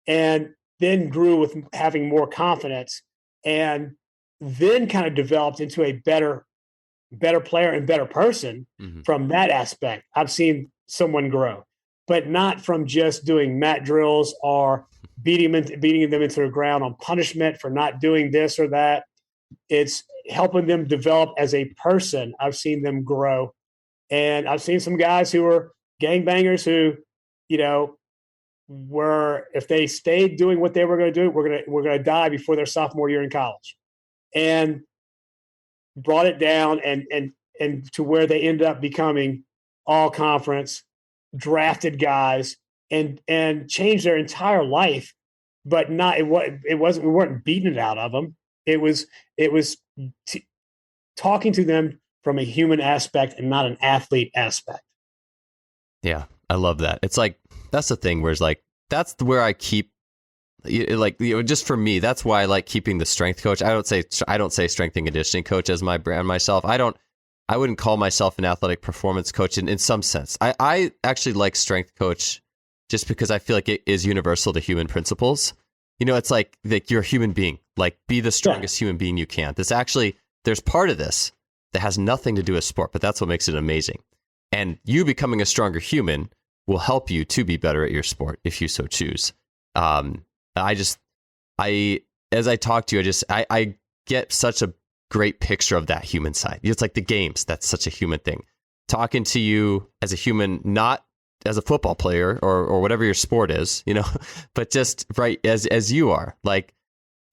and then grew with having more confidence, and then kind of developed into a better player and better person from that aspect. I've seen someone grow, but not from just doing mat drills or beating them into the ground on punishment for not doing this or that. It's helping them develop as a person. I've seen them grow. And I've seen some guys who were gangbangers who, were, if they stayed doing what they were going to do, we're going to die before their sophomore year in college. And brought it down and to where they ended up becoming all conference drafted guys and changed their entire life, but not, it wasn't, we weren't beating it out of them. It was talking to them from a human aspect and not an athlete aspect. Yeah, I love that. It's like, that's the thing where it's like, that's where I keep, like, just for me, that's why I like keeping the strength coach. I don't say strength and conditioning coach as my brand myself. I wouldn't call myself an athletic performance coach in some sense. I actually like strength coach just because I feel like it is universal to human principles. It's like you're a human being, like be the strongest human being you can. There's part of this that has nothing to do with sport, but that's what makes it amazing. And you becoming a stronger human will help you to be better at your sport if you so choose. As I talk to you, I get such a great picture of that human side. It's like the games. That's such a human thing. Talking to you as a human, not as a football player or whatever your sport is, but just right as you are. Like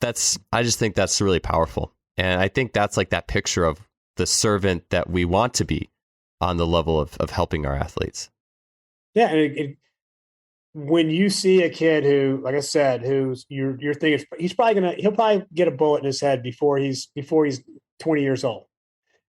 I just think that's really powerful. And I think that's like that picture of the servant that we want to be on the level of helping our athletes. Yeah. And when you see a kid who, like I said, who's you're thinking he'll probably get a bullet in his head before he's 20 years old,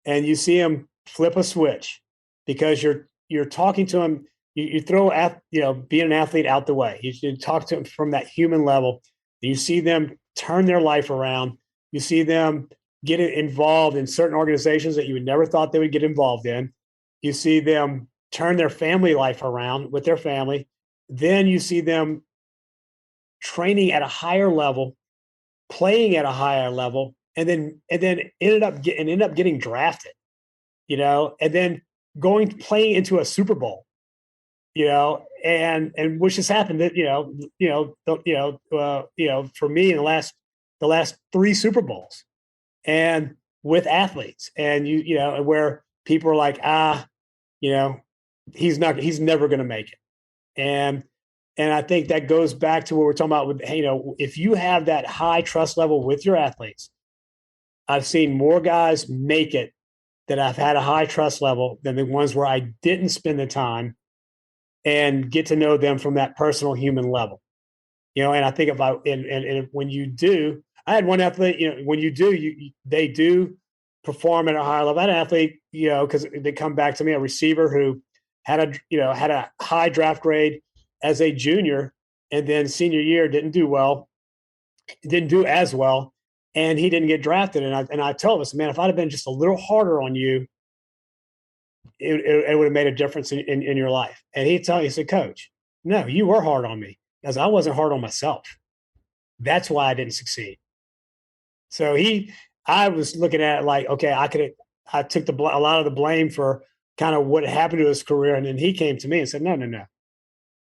and you see him flip a switch because you're talking to him. You throw being an athlete out the way. You talk to him from that human level. You see them turn their life around. You see them get involved in certain organizations that you would never thought they would get involved in. You see them turn their family life around with their family. Then you see them training at a higher level, playing at a higher level, and then ended up getting drafted, and then playing into a Super Bowl, and which has happened that for me in the last 3 Super Bowls, and with athletes, and where people are like, he's never going to make it. And I think that goes back to what we're talking about with, if you have that high trust level with your athletes, I've seen more guys make it that I've had a high trust level than the ones where I didn't spend the time and get to know them from that personal human level. And I think when you do, I had one athlete, when you do, they do perform at a higher level. I had an athlete, because they come back to me, a receiver who had a high draft grade as a junior, and then senior year didn't do as well, and he didn't get drafted. And I told him, man, if I'd have been just a little harder on you, it would have made a difference in your life. And he said, Coach, no, you were hard on me because I wasn't hard on myself. That's why I didn't succeed. So I was looking at it like, okay, I took a lot of the blame for kind of what happened to his career. And then he came to me and said, no,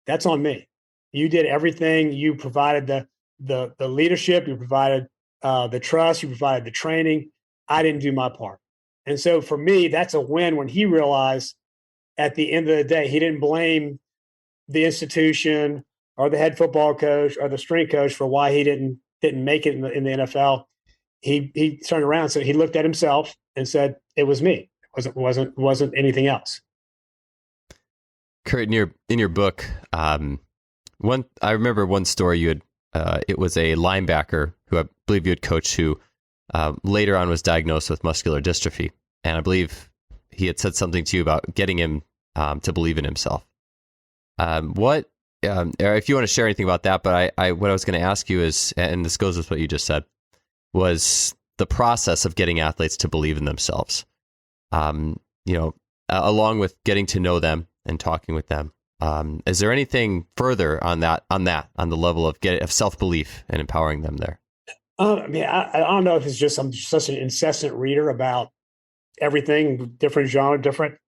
that's on me. You did everything. You provided the leadership. You provided the trust. You provided the training. I didn't do my part. And so for me, that's a win when he realized at the end of the day, he didn't blame the institution or the head football coach or the strength coach for why he didn't make it in the NFL. He turned around, so he looked at himself and said, it was me. It wasn't anything else. Kurt, in your book, I remember one story you had. It was a linebacker who I believe you had coached, who later on was diagnosed with muscular dystrophy, and I believe he had said something to you about getting him to believe in himself. If you want to share anything about that, but what I was going to ask you is, and this goes with what you just said, was the process of getting athletes to believe in themselves. Along with getting to know them and talking with them. Is there anything further on the level of self-belief and empowering them there? I don't know if it's just I'm such an incessant reader about everything, different genre, different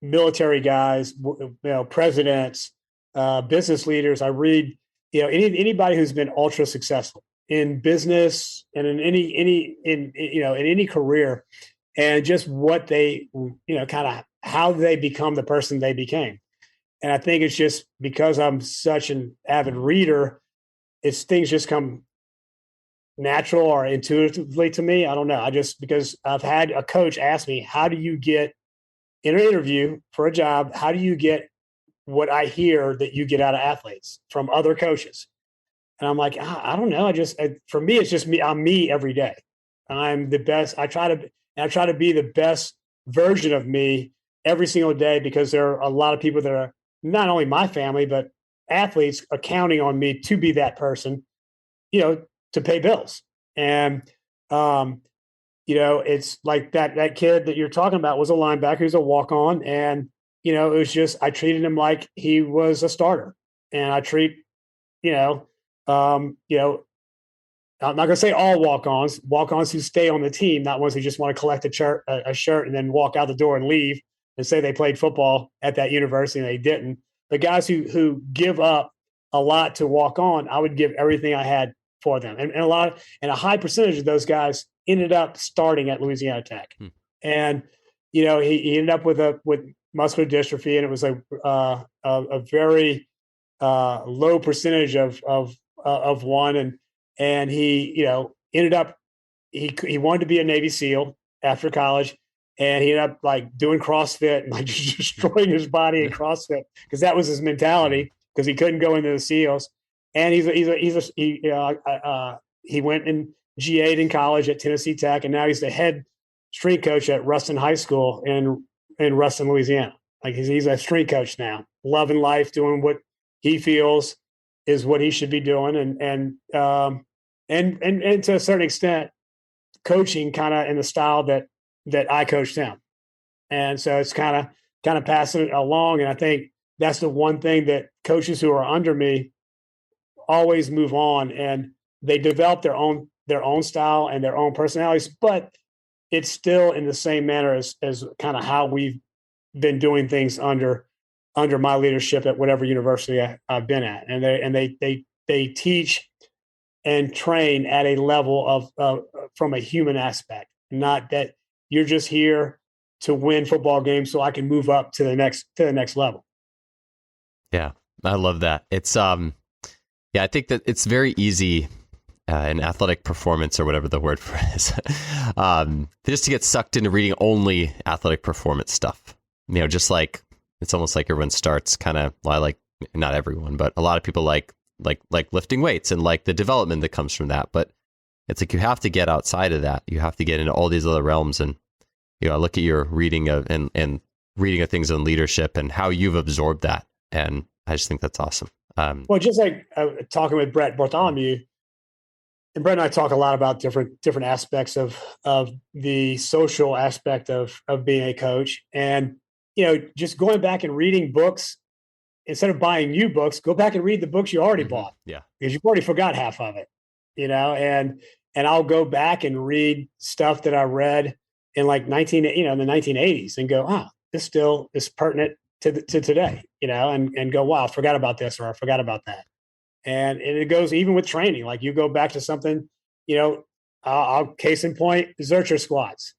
military guys, presidents, business leaders. I read, anybody who's been ultra successful in business and in any career, and just what they, kind of how they become the person they became. And I think it's just because I'm such an avid reader, things just come natural or intuitively to me. I don't know. Because I've had a coach ask me, how do you get in an interview for a job? How do you get what I hear that you get out of athletes from other coaches? And I'm like, I don't know. For me, it's just me. I'm me every day. I'm the best. I try to be the best version of me every single day, because there are a lot of people that are not only my family, but athletes are counting on me to be that person, to pay bills. And, it's like that kid that you're talking about was a linebacker. He was a walk-on. And, it was just, I treated him like he was a starter. And I treat, I'm not going to say all walk-ons who stay on the team, not ones who just want to collect a shirt and then walk out the door and leave and say they played football at that university and they didn't. The guys who give up a lot to walk on, I would give everything I had for them. And a high percentage of those guys ended up starting at Louisiana Tech. And, he ended up with muscular dystrophy, and it was a very low percentage of one. And he, ended up, he wanted to be a Navy SEAL after college, and he ended up like doing CrossFit and like just destroying his body in CrossFit, because that was his mentality, because he couldn't go into the SEALs. And he went and GA'd in college at Tennessee Tech, and now he's the head strength coach at Ruston High School in Ruston, Louisiana. Like he's a strength coach now, loving life, doing what he feels is what he should be doing, and to a certain extent, coaching kind of in the style that I coached him. And so it's kind of passing it along. And I think that's the one thing that coaches who are under me always move on, and they develop their own style and their own personalities, but it's still in the same manner as kind of how we've been doing things under my leadership at whatever university I've been at. And they teach and train at a level of from a human aspect, not that you're just here to win football games so I can move up to the next level. Yeah, I love that. It's I think that it's very easy in athletic performance, or whatever the word for it is, just to get sucked into reading only athletic performance stuff. Just like it's almost like everyone starts kind of, like not everyone, but a lot of people like lifting weights and like the development that comes from that. But it's like you have to get outside of that. You have to get into all these other realms. And I look at your reading of and reading of things on leadership and how you've absorbed that, and I just think that's awesome. Well, just like talking with Brett Bartholomew, and Brett and I talk a lot about different aspects of the social aspect of being a coach, and just going back and reading books instead of buying new books. Go back and read the books you already bought, because you've already forgot half of it, And I'll go back and read stuff that I read in like in the 1980s, and go, this still is pertinent to today, and go, wow, I forgot about this, or I forgot about that. And it goes even with training. Like you go back to something, I'll case in point, Zercher squats.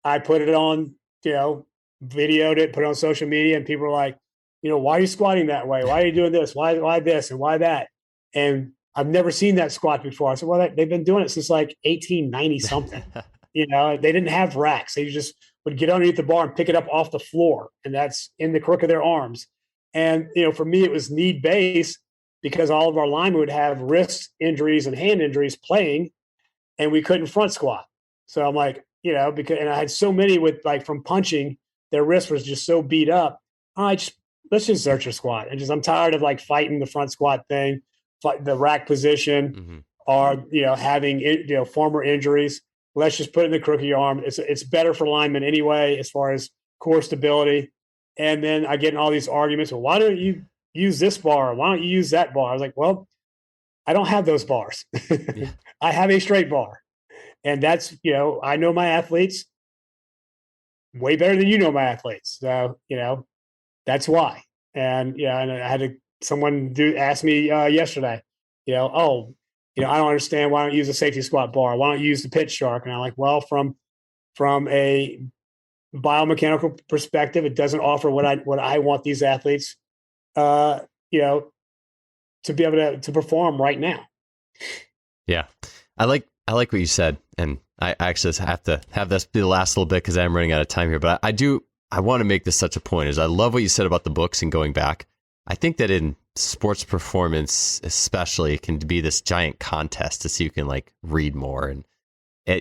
I put it on, videoed it, put it on social media, and people were like, why are you squatting that way? Why are you doing this? Why this and why that? And I've never seen that squat before. I said, well, they've been doing it since like 1890 something. They didn't have racks. They just would get underneath the bar and pick it up off the floor, and that's in the crook of their arms. And, for me, it was need-based, because all of our linemen would have wrist injuries and hand injuries playing, and we couldn't front squat. So I'm like, and I had so many with like from punching, their wrist was just so beat up. Let's just Zercher squat. And I'm tired of like fighting the front squat thing, the rack position, or, having, former injuries. Let's just put it in the crook of your arm. It's better for linemen anyway, as far as core stability. And then I get in all these arguments. Well, why don't you use this bar? Why don't you use that bar? I was like, well, I don't have those bars. I have a straight bar. And that's, I know my athletes way better than you know my athletes. So, that's why. And, and I had someone ask me yesterday, I don't understand. Why don't you use a safety squat bar? Why don't you use the pitch shark? And I'm like, well, from a biomechanical perspective, it doesn't offer what I want these athletes, to be able to perform right now. Yeah. I like what you said. And I actually have to have this be the last little bit because I'm running out of time here. But I want to make this such a point is I love what you said about the books and going back. I think that in sports performance, especially, it can be this giant contest to see who can like read more. And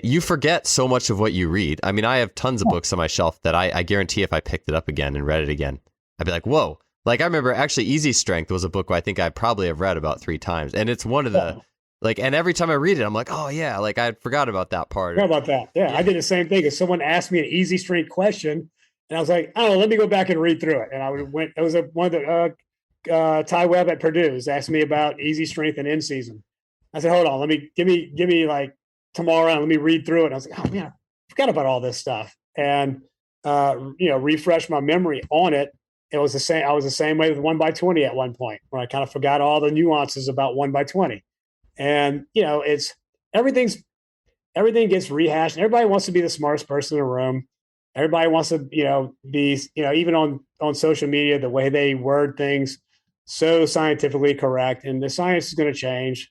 you forget so much of what you read. I mean, I have tons of books on my shelf that I guarantee if I picked it up again and read it again, I'd be like, whoa. Like I remember actually Easy Strength was a book I think I probably have read about 3 times. And it's one of the and every time I read it, I'm like, oh yeah, like I forgot about that part. How about that? Yeah, I did the same thing. If someone asked me an Easy Strength question and I was like, oh, let me go back and read through it. And it was one of the Ty Webb at Purdue's asked me about Easy Strength and in season. I said, hold on, give me like tomorrow and let me read through it. And I was like, oh man, I forgot about all this stuff. And refresh my memory on it. It was the same. I was the same way with 1x20 at one point, where I kind of forgot all the nuances about 1x20. And it's everything gets rehashed. And everybody wants to be the smartest person in the room. Everybody wants to, be, even on social media, the way they word things so scientifically correct. And the science is going to change.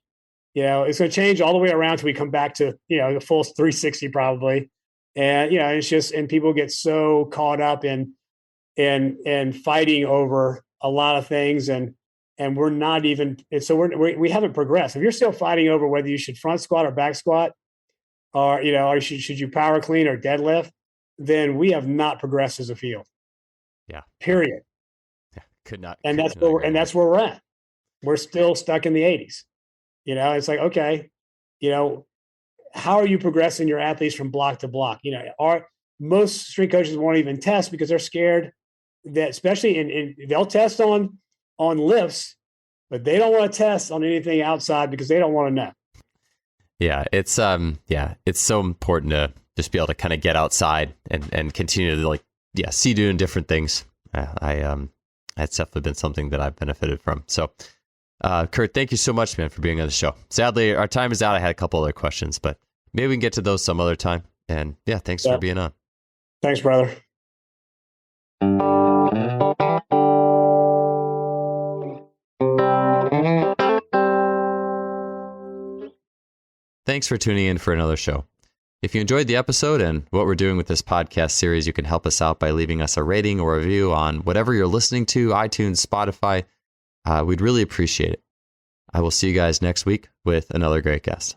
It's going to change all the way around till we come back to, the full 360 probably. And, it's just, and people get so caught up in fighting over a lot of things. And we're not even, and so we haven't progressed. If you're still fighting over whether you should front squat or back squat, or, or should you power clean or deadlift, then we have not progressed as a field. Yeah. Period. Yeah. Could not. And that's where we're at. We're still stuck in the 80s. It's like, okay, how are you progressing your athletes from block to block? Most strength coaches won't even test because they're scared that, especially in they'll test on lifts, but they don't want to test on anything outside because they don't want to know. Yeah, it's so important to just be able to kind of get outside and continue to see doing different things. That's definitely been something that I've benefited from. So, Kurt, thank you so much, man, for being on the show. Sadly, our time is out. I had a couple other questions, but maybe we can get to those some other time. And yeah, thanks for being on. Thanks, brother. Thanks for tuning in for another show. If you enjoyed the episode and what we're doing with this podcast series, you can help us out by leaving us a rating or review on whatever you're listening to, iTunes, Spotify. We'd really appreciate it. I will see you guys next week with another great guest.